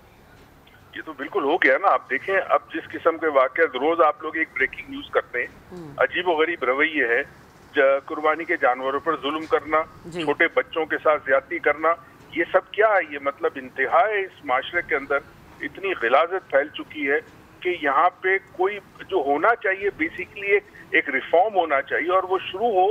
ये तो बिल्कुल हो गया ना। आप देखें अब जिस किस्म के वाक़यात रोज आप लोग एक ब्रेकिंग न्यूज करते हैं, अजीब व गरीब रवैये है, कुर्बानी के जानवरों पर जुल्म करना, छोटे बच्चों के साथ ज्यादती करना, ये सब क्या है? ये मतलब इंतहा है। इस माशरे के अंदर इतनी गिलाजत फैल चुकी है कि यहाँ पे कोई जो होना चाहिए बेसिकली एक रिफॉर्म होना चाहिए, और वो शुरू हो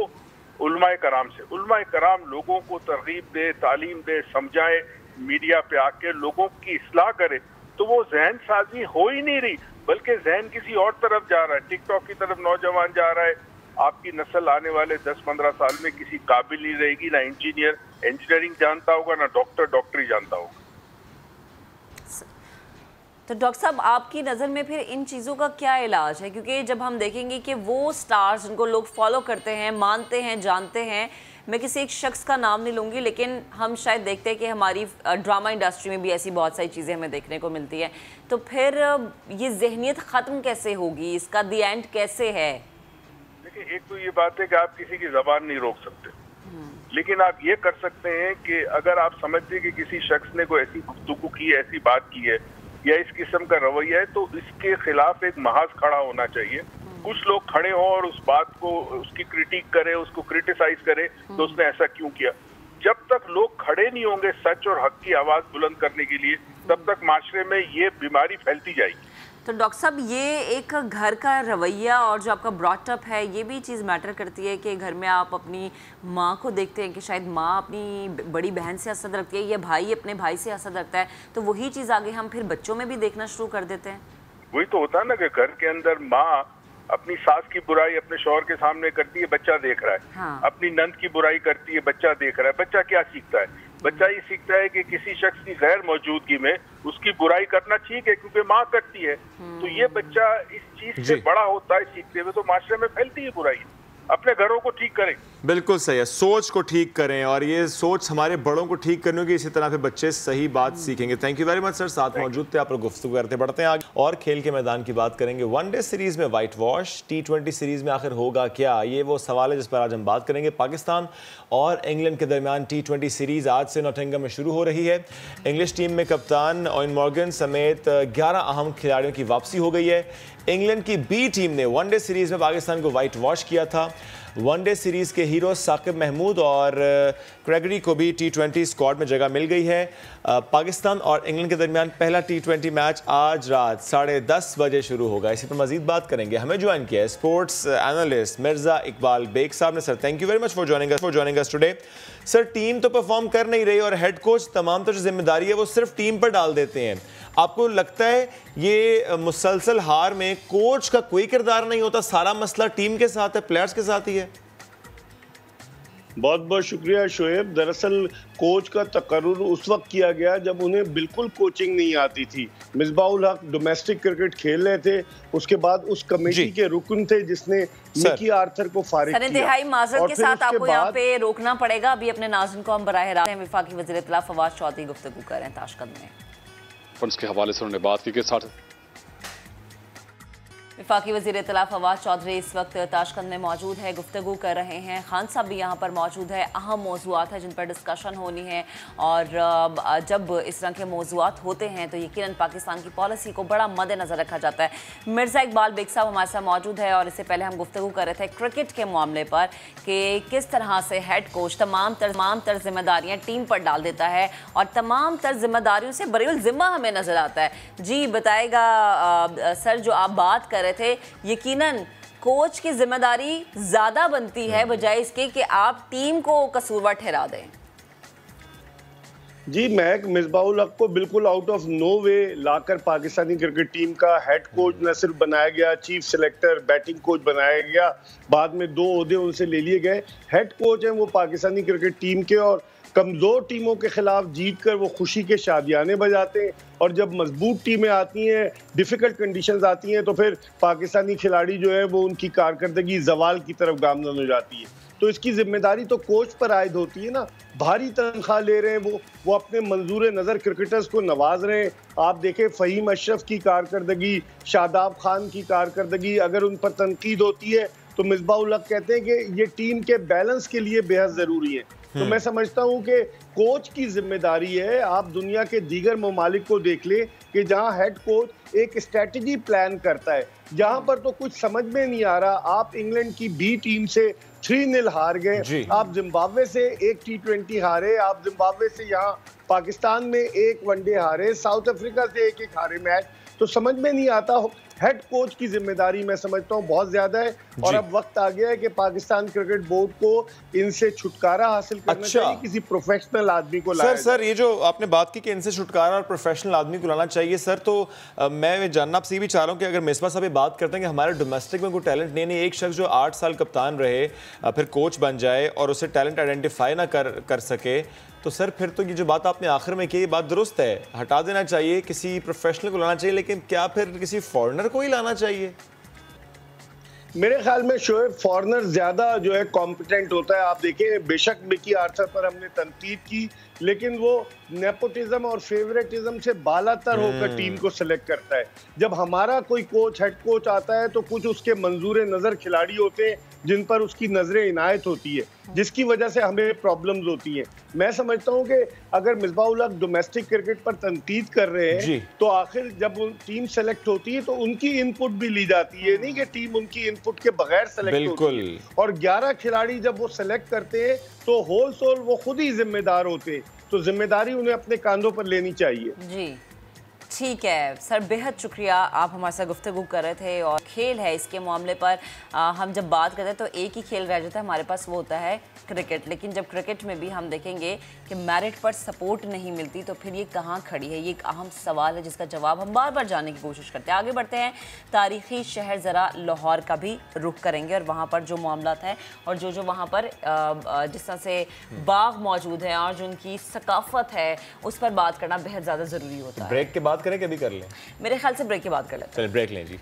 उलमाए कराम से। उलमाए कराम लोगों को तरगीब दे, तालीम दे, समझाए, मीडिया पे आके लोगों की इस्लाह करे, तो वो जहन साजी हो ही नहीं रही, बल्कि जहन किसी और तरफ जा रहा है। टिकटॉक की तरफ नौजवान जा रहा है। आपकी नस्ल आने वाले 10-15 साल में किसी काबिल नहीं रहेगी, ना इंजीनियरिंग जानता होगा, ना डॉक्टरी जानता होगा। तो डॉक्टर साहब आपकी नज़र में फिर इन चीज़ों का क्या इलाज है? क्योंकि जब हम देखेंगे कि वो स्टार्स जिनको लोग फॉलो करते हैं, मानते हैं, जानते हैं, मैं किसी एक शख्स का नाम नहीं लूँगी, लेकिन हम शायद देखते हैं कि हमारी ड्रामा इंडस्ट्री में भी ऐसी बहुत सारी चीज़ें हमें देखने को मिलती हैं, तो फिर ये जहनीत ख़त्म कैसे होगी? इसका दी एंड कैसे है? देखिए, एक तो ये बात है कि आप किसी की ज़बान नहीं रोक सकते, लेकिन आप ये कर सकते हैं कि अगर आप समझते हैं कि किसी शख्स ने कोई ऐसी गुफ्तगू की है, ऐसी बात की है या इस किस्म का रवैया है, तो इसके खिलाफ एक महाज खड़ा होना चाहिए। कुछ लोग खड़े हों और उस बात को, उसकी क्रिटिक करे, उसको क्रिटिसाइज करे, तो उसने ऐसा क्यों किया। जब तक लोग खड़े नहीं होंगे सच और हक की आवाज बुलंद करने के लिए, तब तक माशरे में ये बीमारी फैलती जाएगी। तो डॉक्टर साहब ये एक घर का रवैया और जो आपका ब्रॉटअप है, ये भी चीज़ मैटर करती है कि घर में आप अपनी माँ को देखते हैं कि शायद माँ अपनी बड़ी बहन से हसद रखती है या भाई अपने भाई से हसद रखता है, तो वही चीज़ आगे हम फिर बच्चों में भी देखना शुरू कर देते हैं। वही तो होता है ना कि घर के अंदर माँ अपनी सास की बुराई अपने शौहर के सामने करती है, बच्चा देख रहा है। हाँ। अपनी नंद की बुराई करती है, बच्चा देख रहा है। बच्चा क्या सीखता है? बच्चा ये सीखता है कि किसी शख्स की गैर मौजूदगी में उसकी बुराई करना ठीक है, क्योंकि माँ करती है। तो ये बच्चा इस चीज से बड़ा होता है सीखते हुए, तो माशरे में फैलती है बुराई। अपने घरों को ठीक करें। बिल्कुल सही है, सोच को ठीक करें, और ये सोच हमारे बड़ों को ठीक करनी होगी, इसी तरह फिर बच्चे सही बात सीखेंगे। Thank you very much sir, साथ मौजूद थे, आप लोग गुफ्तगू करते बढ़ते हैं आगे और खेल के मैदान की बात करेंगे। वनडे सीरीज में वाइट वॉश, T20 सीरीज में आखिर होगा क्या, ये वो सवाल है जिस पर आज हम बात करेंगे। पाकिस्तान और इंग्लैंड के दरमियान T20 सीरीज आज से नॉटिंघम में शुरू हो रही है। इंग्लिश टीम में कप्तान ओवेन मॉर्गन समेत 11 अहम खिलाड़ियों की वापसी हो गई है। इंग्लैंड की बी टीम ने वनडे सीरीज में पाकिस्तान को वाइट वॉश किया था। वनडे सीरीज के हीरो साकिब महमूद और क्रेगरी को भी T20 स्क्वाड में जगह मिल गई है। पाकिस्तान और इंग्लैंड के दरमियान पहला T20 मैच आज रात 10:30 बजे शुरू होगा। इसी पर मजीद बात करेंगे। हमें ज्वाइन किया है स्पोर्ट्स एनालिस्ट मिर्ज़ा इकबाल बेग साहब ने। Sir thank you very much for joining us today. Sir team तो परफॉर्म कर नहीं रही और हेड कोच तमाम जो जिम्मेदारी है वो सिर्फ टीम पर डाल देते हैं। आपको लगता है ये मुसलसल हार में कोच का कोई किरदार नहीं होता, सारा मसला टीम के साथ है, प्लेयर्स के साथ ही है? बहुत बहुत शुक्रिया शोएब। दरअसल कोच का तकर्रुर उस वक्त किया गया जब उन्हें बिल्कुल कोचिंग नहीं आती थी। मिसबाउल हक डोमेस्टिक क्रिकेट खेल रहे थे, उसके बाद उस कमेटी के रुकन थे जिसने निकी आर्थर को फारिग किया। इंतहाई माजरत के साथ आपको यहाँ पे रोकना पड़ेगा। अभी अपने नाज़रीन को हम बराह रास्त वफाकी वज़ीर इत्तला फवाद चौधरी गुफ्तगू कर रहे हैं ताशकंद में। फंड्स के हवाले से उन्होंने बात की कि वफाकी वज़ीर इत्तला फवाद चौधरी इस वक्त ताशकंद में मौजूद है, गुफ्तगू कर रहे हैं। खान साहब भी यहाँ पर मौजूद है। अहम मौज़ूआत हैं जिन पर डिस्कशन होनी है, और जब इस तरह के मौज़ूआत होते हैं तो यकीनन पाकिस्तान की पॉलिसी को बड़ा मद्देनज़र रखा जाता है। मिर्ज़ा इकबाल बेग साहब हमारे साथ मौजूद है, और इससे पहले हम गुफ्तगू कर रहे थे क्रिकेट के मामले पर कि किस तरह से हेड कोच तमाम तर जिम्मेदारियाँ टीम पर डाल देता है और तमाम तर जिम्मेदारियों से बरीउल ज़िम्मा हमें नज़र आता है। जी बताएगा सर, जो आप बात कर थे, यकीनन कोच की जिम्मेदारी ज्यादा बनती है बजाय इसके कि आप टीम को कसूरवार ठहरा दें। जी, महक मिसबाउल हक को बिल्कुल आउट ऑफ नो वे लाकर पाकिस्तानी क्रिकेट टीम का हेड कोच न सिर्फ बनाया गया, चीफ सिलेक्टर, बैटिंग कोच बनाया गया, बाद में 2 ओहदे उनसे ले लिए गए। हेड कोच हैं वो पाकिस्तानी क्रिकेट टीम के, और कमज़ोर टीमों के खिलाफ जीत कर वो खुशी के शादियाने बजाते हैं, और जब मजबूत टीमें आती हैं, डिफ़िकल्ट कंडीशंस आती हैं, तो फिर पाकिस्तानी खिलाड़ी जो है वो उनकी कारकर्दगी जवाल की तरफ गामजन हो जाती है। तो इसकी जिम्मेदारी तो कोच पर आयद होती है ना। भारी तनख्वाह ले रहे हैं वो अपने मंजूर नज़र क्रिकेटर्स को नवाज रहे हैं। आप देखें फ़हीम अशरफ की कारकर्दगी, शादाब खान की कारकर्दगी, अगर उन पर तनकीद होती है तो मिसबाह उल हक कहते हैं कि ये टीम के बैलेंस के लिए बेहद ज़रूरी है। तो मैं समझता हूँ कि कोच की जिम्मेदारी है। आप दुनिया के दीगर ममालिक को देख ले कि जहाँ हेड कोच एक स्ट्रेटजी प्लान करता है, जहाँ पर तो कुछ समझ में नहीं आ रहा। आप इंग्लैंड की बी टीम से 3-0 हार गए, आप जिम्बाब्वे से एक T20 हारे, आप जिम्बाब्वे से यहाँ पाकिस्तान में एक वनडे हारे, साउथ अफ्रीका से एक हारे मैच। तो समझ में नहीं आता। हेड कोच की जिम्मेदारी मैं समझता हूँ बहुत ज्यादा है और अब वक्त आ गया है कि पाकिस्तान क्रिकेट बोर्ड को इनसे छुटकारा हासिल करना चाहिए, किसी प्रोफेशनल आदमी को लाया सर ये जो आपने बात की कि इनसे छुटकारा और प्रोफेशनल आदमी को लाना चाहिए सर, तो मैं जानना आपसे भी चाह रहा हूँ कि अगर मिसबा साहब बात करते हैं कि हमारे डोमेस्टिक में कोई टैलेंट नहीं, एक शख्स जो 8 साल कप्तान रहे फिर कोच बन जाए और उसे टैलेंट आइडेंटिफाई ना कर सके, तो सर फिर तो ये जो बात आपने आखिर में की, ये बात दुरुस्त है, हटा देना चाहिए, किसी प्रोफेशनल को लाना चाहिए, लेकिन क्या फिर किसी फॉरेनर को ही लाना चाहिए? मेरे ख्याल में शोएब फॉरेनर ज्यादा जो है कॉम्पिटेंट होता है। आप देखें, बेशक मिकी आर्थर पर हमने तनकीद की, लेकिन वो नेपोटिज्म और फेवरेटिज्म से बालातर होकर टीम को सिलेक्ट करता है। जब हमारा कोई कोच हेड कोच आता है तो कुछ उसके मंजूर नज़र खिलाड़ी होते हैं जिन पर उसकी नजरें इनायत होती है, जिसकी वजह से हमें प्रॉब्लम्स होती हैं। मैं समझता हूं कि अगर मिसबाह उल हक डोमेस्टिक क्रिकेट पर तनकीद कर रहे हैं तो आखिर जब टीम सेलेक्ट होती है तो उनकी इनपुट भी ली जाती है, नहीं कि टीम उनकी इनपुट के बगैर सेलेक्ट होती है। और 11 खिलाड़ी जब वो सेलेक्ट करते हैं तो होल सोल वो खुद ही जिम्मेदार होते हैं, तो जिम्मेदारी उन्हें अपने कंधों पर लेनी चाहिए। जी ठीक है सर, बेहद शुक्रिया, आप हमारे साथ गुफ्तगू कर रहे थे। और खेल है, इसके मामले पर हम जब बात करते हैं तो एक ही खेल रह जाता है हमारे पास, वो होता है क्रिकेट। लेकिन जब क्रिकेट में भी हम देखेंगे कि मेरिट पर सपोर्ट नहीं मिलती तो फिर ये कहाँ खड़ी है, ये एक अहम सवाल है जिसका जवाब हम बार बार जानने की कोशिश करते हैं। आगे बढ़ते हैं, तारीखी शहर ज़रा लाहौर का भी रुख करेंगे और वहाँ पर जो मामला है और जो वहाँ पर जिस तरह से बाग मौजूद है और जो उनकी सकाफत है उस पर बात करना बेहद ज़्यादा ज़रूरी होता है। ब्रेक के बाद करें कि अभी कर लें? मेरे ख्याल से ब्रेक के बाद कर लेते हैं। चलिए ब्रेक लें जी।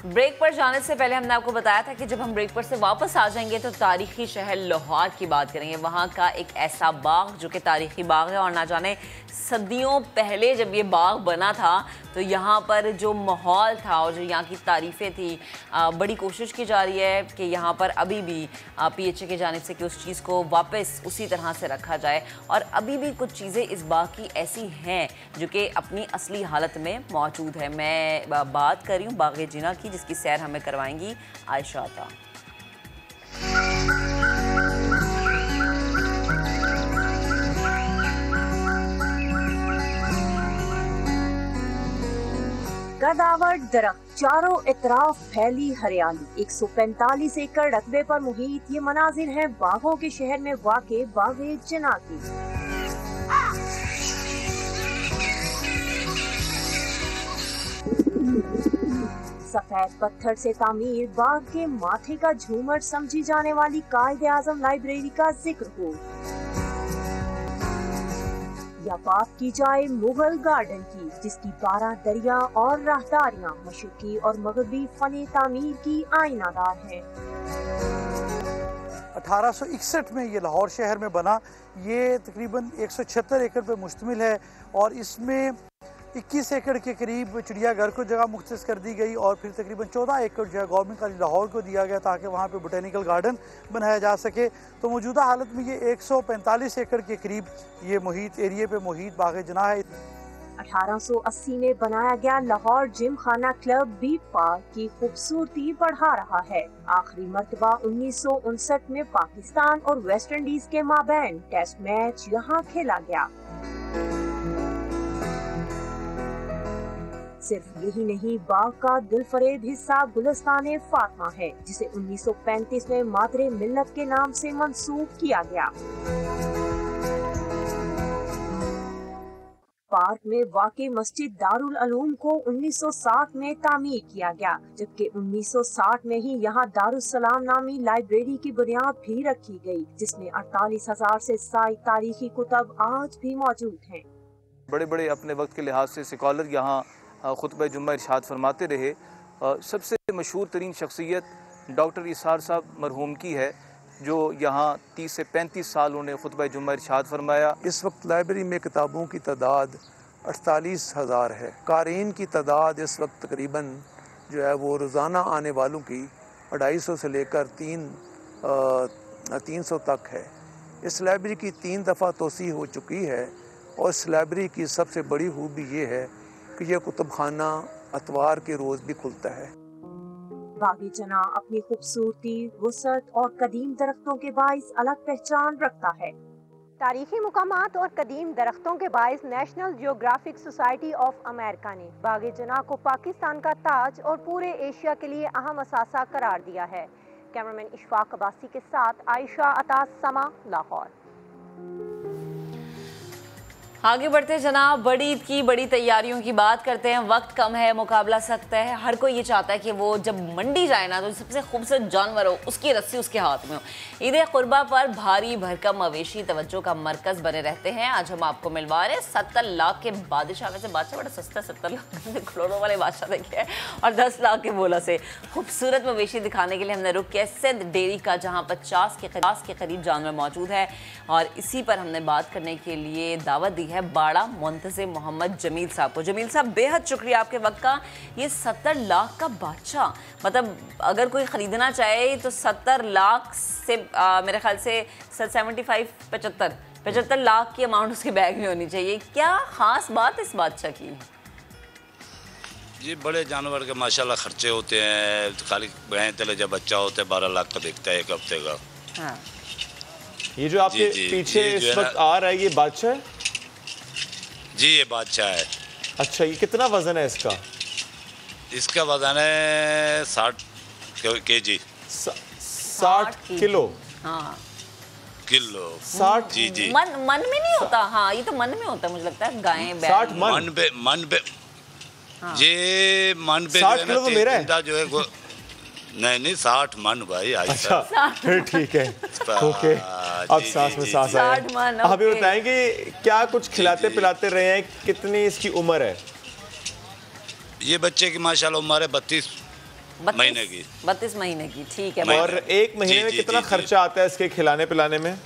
ब्रेक पर जाने से पहले हमने आपको बताया था कि जब हम ब्रेक पर से वापस आ जाएंगे तो तारीखी शहर लाहौर की बात करेंगे। वहाँ का एक ऐसा बाग जो कि तारीखी बाग है और ना जाने सदियों पहले जब ये बाग बना था तो यहाँ पर जो माहौल था और जो यहाँ की तारीफ़ें थी, बड़ी कोशिश की जा रही है कि यहाँ पर अभी भी PHA की जानिब से कि उस चीज़ को वापस उसी तरह से रखा जाए। और अभी भी कुछ चीज़ें इस बाग की ऐसी हैं जो कि अपनी असली हालत में मौजूद है। मैं बात कर रही हूँ बाग जिना की, जिसकी सैर हमें करवाएंगी आयशा अता। कदावर दरख्त, चारों इतराफ फैली हरियाली, 145 एकड़ रकबे पर मुहित ये मनाजिर हैं बागों के शहर में वाक़े बागे जिना की। सफेद पत्थर से तामीर बाग के माथे का झूमर समझी जाने वाली कायदे आजम लाइब्रेरी का जिक्र हो, या बात की जाए मुगल गार्डन की, जिसकी 12 दरिया और राहदारियां मशरकी और मगरबी फने तामीर की आईनादार हैं। 1861 में ये लाहौर शहर में बना। ये तकरीबन 176 एकड़ पर मुश्तमिल है और इसमें 21 एकड़ के करीब चिड़ियाघर को जगह मुख्तस कर दी गई और फिर तकरीबन 14 एकड़ जो है गवर्नमेंट कॉलेज लाहौर को दिया गया ताकि वहाँ पे बोटेनिकल गार्डन बनाया जा सके। तो मौजूदा हालत में ये 145 एकड़ के करीब ये मुहित एरिए पे मुहित बाग जना है। 1880 में बनाया गया लाहौर जिम खाना क्लब बी पार्क की खूबसूरती बढ़ा रहा है। आखिरी मर्तबा 1959 में पाकिस्तान और वेस्ट इंडीज के माबैन टेस्ट मैच यहाँ खेला गया। सिर्फ यही नहीं, बाग का दिलफरेब हिस्सा गुलिस्तान फातिमा है, जिसे 1935 में मादरे मिल्लत के नाम से मंसूब किया गया। पार्क में वाक़ई मस्जिद दारुल उलूम को 1960 में तामीर किया गया, जबकि 1960 में ही यहाँ दारुस्सलाम नामी लाइब्रेरी की बुनियाद भी रखी गई, जिसमें 48,000 से ज़ायद तारीखी कुतब आज भी मौजूद हैं। बड़े बड़े अपने वक्त के लिहाज से स्कॉलर यहाँ खुतबा जुम्मा इरशाद फरमाते रहे। सबसे मशहूर तरीन शख्सियत डॉक्टर इसार साहब मरहूम की है, जो यहाँ 30 से 35 साल उन्हें खुतबा जुम्मा इरशाद फरमाया। इस वक्त लाइब्रेरी में किताबों की तादाद 48,000 है। क़ारीन की तादाद इस वक्त तकरीबन जो है वो रोज़ाना आने वालों की 250 से लेकर 300 तक है। इस लाइब्रेरी की 3 दफ़ा तोसी हो चुकी है और इस लाइब्रेरी की सबसे बड़ी खूबी ये है कि यह कुतुबखाना अतवार के रोज़ भी खुलता है। बाग़ जना अपनी खूबसूरती, वुसअत और कदीम दरख्तों के बाइस अलग पहचान रखता है। तारीखी मुकामात और कदीम दरख्तों के बाइस national geographic society of America ने बाग़ जना को पाकिस्तान का ताज और पूरे एशिया के लिए अहम असासा करार दिया है। कैमरामैन इशफाक अब्बासी के साथ आयशा अतास, समा, लाहौर। आगे बढ़ते जनाब, बड़ी ईद की बड़ी तैयारियों की बात करते हैं। वक्त कम है, मुकाबला सख्त है। हर कोई ये चाहता है कि वो जब मंडी जाए ना तो सबसे खूबसूरत जानवर हो, उसकी रस्सी उसके हाथ में हो। ईद कुर्बा पर भारी भरकम मवेशी तवज्जो का मरकज बने रहते हैं। आज हम आपको मिलवा रहे हैं 70 लाख के बादशाह। वैसे बादशाह बड़ा सस्ता, 70 लाख करोड़ों वाले बादशाह देखे हैं, और 10 लाख के बोला से खूबसूरत मवेशी दिखाने के लिए हमने रुक किया सिंध डेयरी का, जहाँ 50 के करीब जानवर मौजूद है। और इसी पर हमने बात करने के लिए दावत दी है बाड़ा मुंतज़िम मोहम्मद जमील साहब को। जमील साहब, बेहद शुक्रिया आपके वक्त का। ये 70 लाख का बादशाह, मतलब अगर कोई ख़रीदना चाहे तो 70 लाख से मेरे ख्याल से 75 लाख की अमाउंट उसके बैग में होनी चाहिए। क्या ख़ास बात इस बादशाह की? जी, बड़े जानवर के माशाल्लाह खर्चे होते हैं। खाली भैंस तले जब बच्चा होता है 12 लाख का बिकता है एक हफ्ते का। हाँ। ये जो आपके पीछे इस वक्त आ रहा है, ये बादशाह है? जी, ये बादशाह है। अच्छा, ये कितना वजन है इसका? इसका वजन है 60 kg। 60 किलो? हाँ, किलो। 60? जी जी। मन में नहीं होता? हाँ, ये तो मन में होता है मुझे लगता है। गायें 60 मन पे हाँ। ये मन पे 60 किलो तो मेरा है। जो है नहीं 60 मन भाई। अच्छा, फिर ठीक है। ओके, अब सांस में सांस आया। आप ये बताएंगे क्या कुछ खिलाते पिलाते रहे हैं, कितनी इसकी उम्र है? ये बच्चे की माशाल्लाह उम्र है 32 महीने की। 32 महीने की, ठीक है। और एक महीने में कितना खर्चा आता है इसके खिलाने पिलाने में?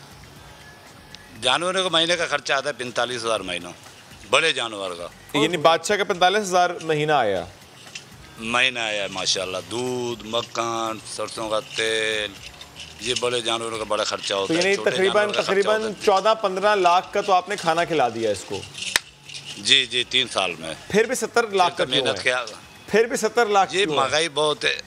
जानवरों का महीने का खर्चा आता है 45,000 महीना, बड़े जानवर का। यानी बादशाह का 45,000 महीना आया है माशाल्लाह। दूध, मक्खन, सरसों का तेल, ये बड़े जानवरों का बड़ा खर्चा होता है। यानी तकरीबन 14-15 लाख का तो आपने खाना खिला दिया इसको? जी जी, 3 साल में। फिर भी 70 लाख का मेहनत किया। फिर भी 70 लाख? ये महंगाई बहुत है।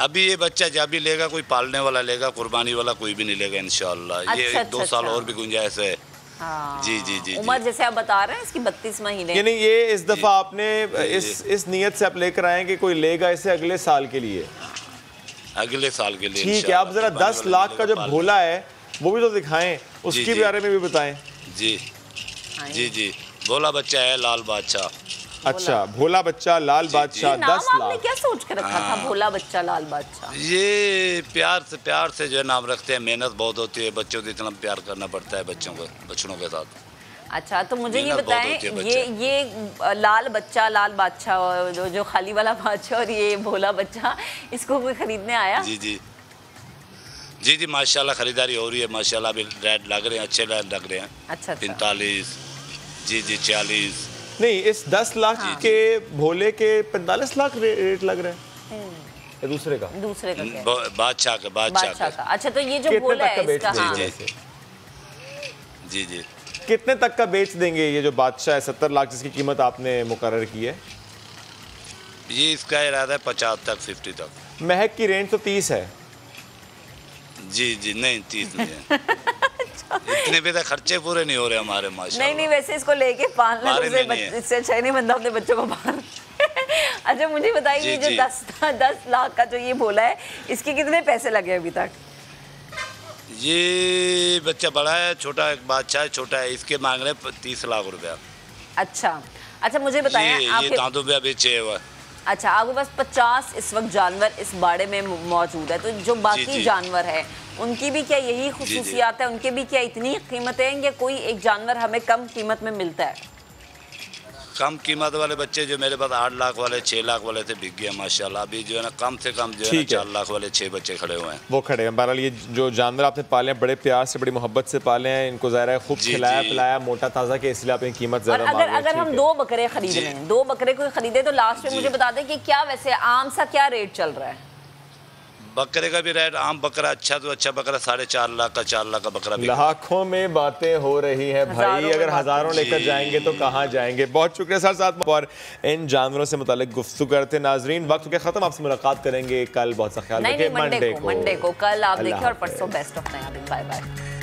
अभी ये बच्चा जब भी लेगा, कोई पालने वाला लेगा, कुर्बानी वाला कोई भी नहीं लेगा इंशाल्लाह। ये 1-2 साल और भी गुंजाइश है। हाँ। जी जी जी। उम्र जैसे आप बता रहे हैं इसकी 32 महीने। यानी ये इस दफा आपने इस नियत से आप लेकर आए कि कोई लेगा इसे अगले साल के लिए? अगले साल के लिए ठीक है। आप जरा 10 लाख का जो भोला है वो भी तो दिखाएं, उसके बारे में भी बताएं। जी जी जी, भोला बच्चा है लाल बादशाह। अच्छा, भोला बच्चा लाल बादशाह, 10 लाख। आपने क्या सोच के रखा था भोला बच्चा लाल बादशाह? ये प्यार से जो है नाम रखते हैं। मेहनत बहुत होती है, बच्चों को इतना प्यार करना पड़ता है बच्चों के साथ। अच्छा, तो मुझे ये बताएं, ये लाल बादशाह जो खाली वाला बादशाह और ये भोला बच्चा, इसको कोई खरीदने आया? जी जी जी जी, माशाल्लाह खरीदारी हो रही है माशाल्लाह। अभी रेट लग रहे हैं, अच्छे रेट लग रहे हैं। अच्छा, 45 जी जी 40। नहीं, इस 10 लाख के भोले के 45 लाख रेट लग रहा है। दूसरे का बादशाह का। अच्छा, तो ये जो भोला है इसका, हाँ। जी जी, कितने तक का बेच देंगे ये जो बादशाह है 70 लाख जिसकी कीमत आपने मुकर्रर की है? ये इसका इरादा है 50 तक, 50 तक। महक की रेंज तो 30 है। जी जी, नहीं 30 नहीं है। इतने भी तो खर्चे पूरे नहीं हो रहे हमारे माशाल्लाह। नहीं, वैसे इसको लेके पालना इससे अच्छा नहीं बनता अपने बच्चों को पाल। अच्छा, मुझे बताइए, जो 10 लाख का जो ये भोला है, इसके कितने पैसे लगे अभी तक? ये बच्चा बड़ा है, छोटा एक बादशाह है, छोटा है। इसके मांग रहे 30 लाख रुपया। अच्छा, मुझे बताएं, ये दांतों पे बेचे हुआ। अच्छा, आपके पास 50 इस वक्त जानवर इस बाड़े में मौजूद है, तो जो बाकी जानवर है उनकी भी क्या यही खुसूसियात है? उनके भी क्या इतनी कीमतें हैं या कोई एक जानवर हमें कम कीमत में मिलता है? कम कीमत वाले बच्चे जो मेरे पास 8 लाख वाले 6 लाख वाले थे बिक गए माशाल्लाह। अभी जो है ना कम से कम जो है 4 लाख वाले 6 बच्चे खड़े हुए हैं। वो खड़े हैं। बहरहाल ये जो जानवर आपने पाले हैं बड़े प्यार से बड़ी मोहब्बत से पाले हैं, इनको ज़ाहिर है खूब खिलाया पिलाया मोटा ताज़ा के, इसलिए आप इनकी कीमत ज़्यादा मांग रहे हैं। अगर हम 2 बकरे खरीद रहे हैं, 2 बकरे को खरीदे तो लास्ट में मुझे बता दें कि क्या वैसे आम सा क्या रेट चल रहा है? बकरे का भी रेट, आम बकरा अच्छा तो अच्छा बकरा 4.5 लाख का, 4 लाख का बकरा। लाखों में बातें हो रही हैं भाई, अगर हजारों लेकर जाएंगे तो कहाँ जाएंगे। बहुत शुक्रिया सर, साथ और इन जानवरों से मुतालिक गुफ्तगू करते। नाजरीन वक्त के खत्म, आपसे मुलाकात करेंगे कल। बहुत सा ख्याल रखिए। मंडे को कल आप देखिए और परसों बेस्ट ऑफ नया दिन। Bye bye.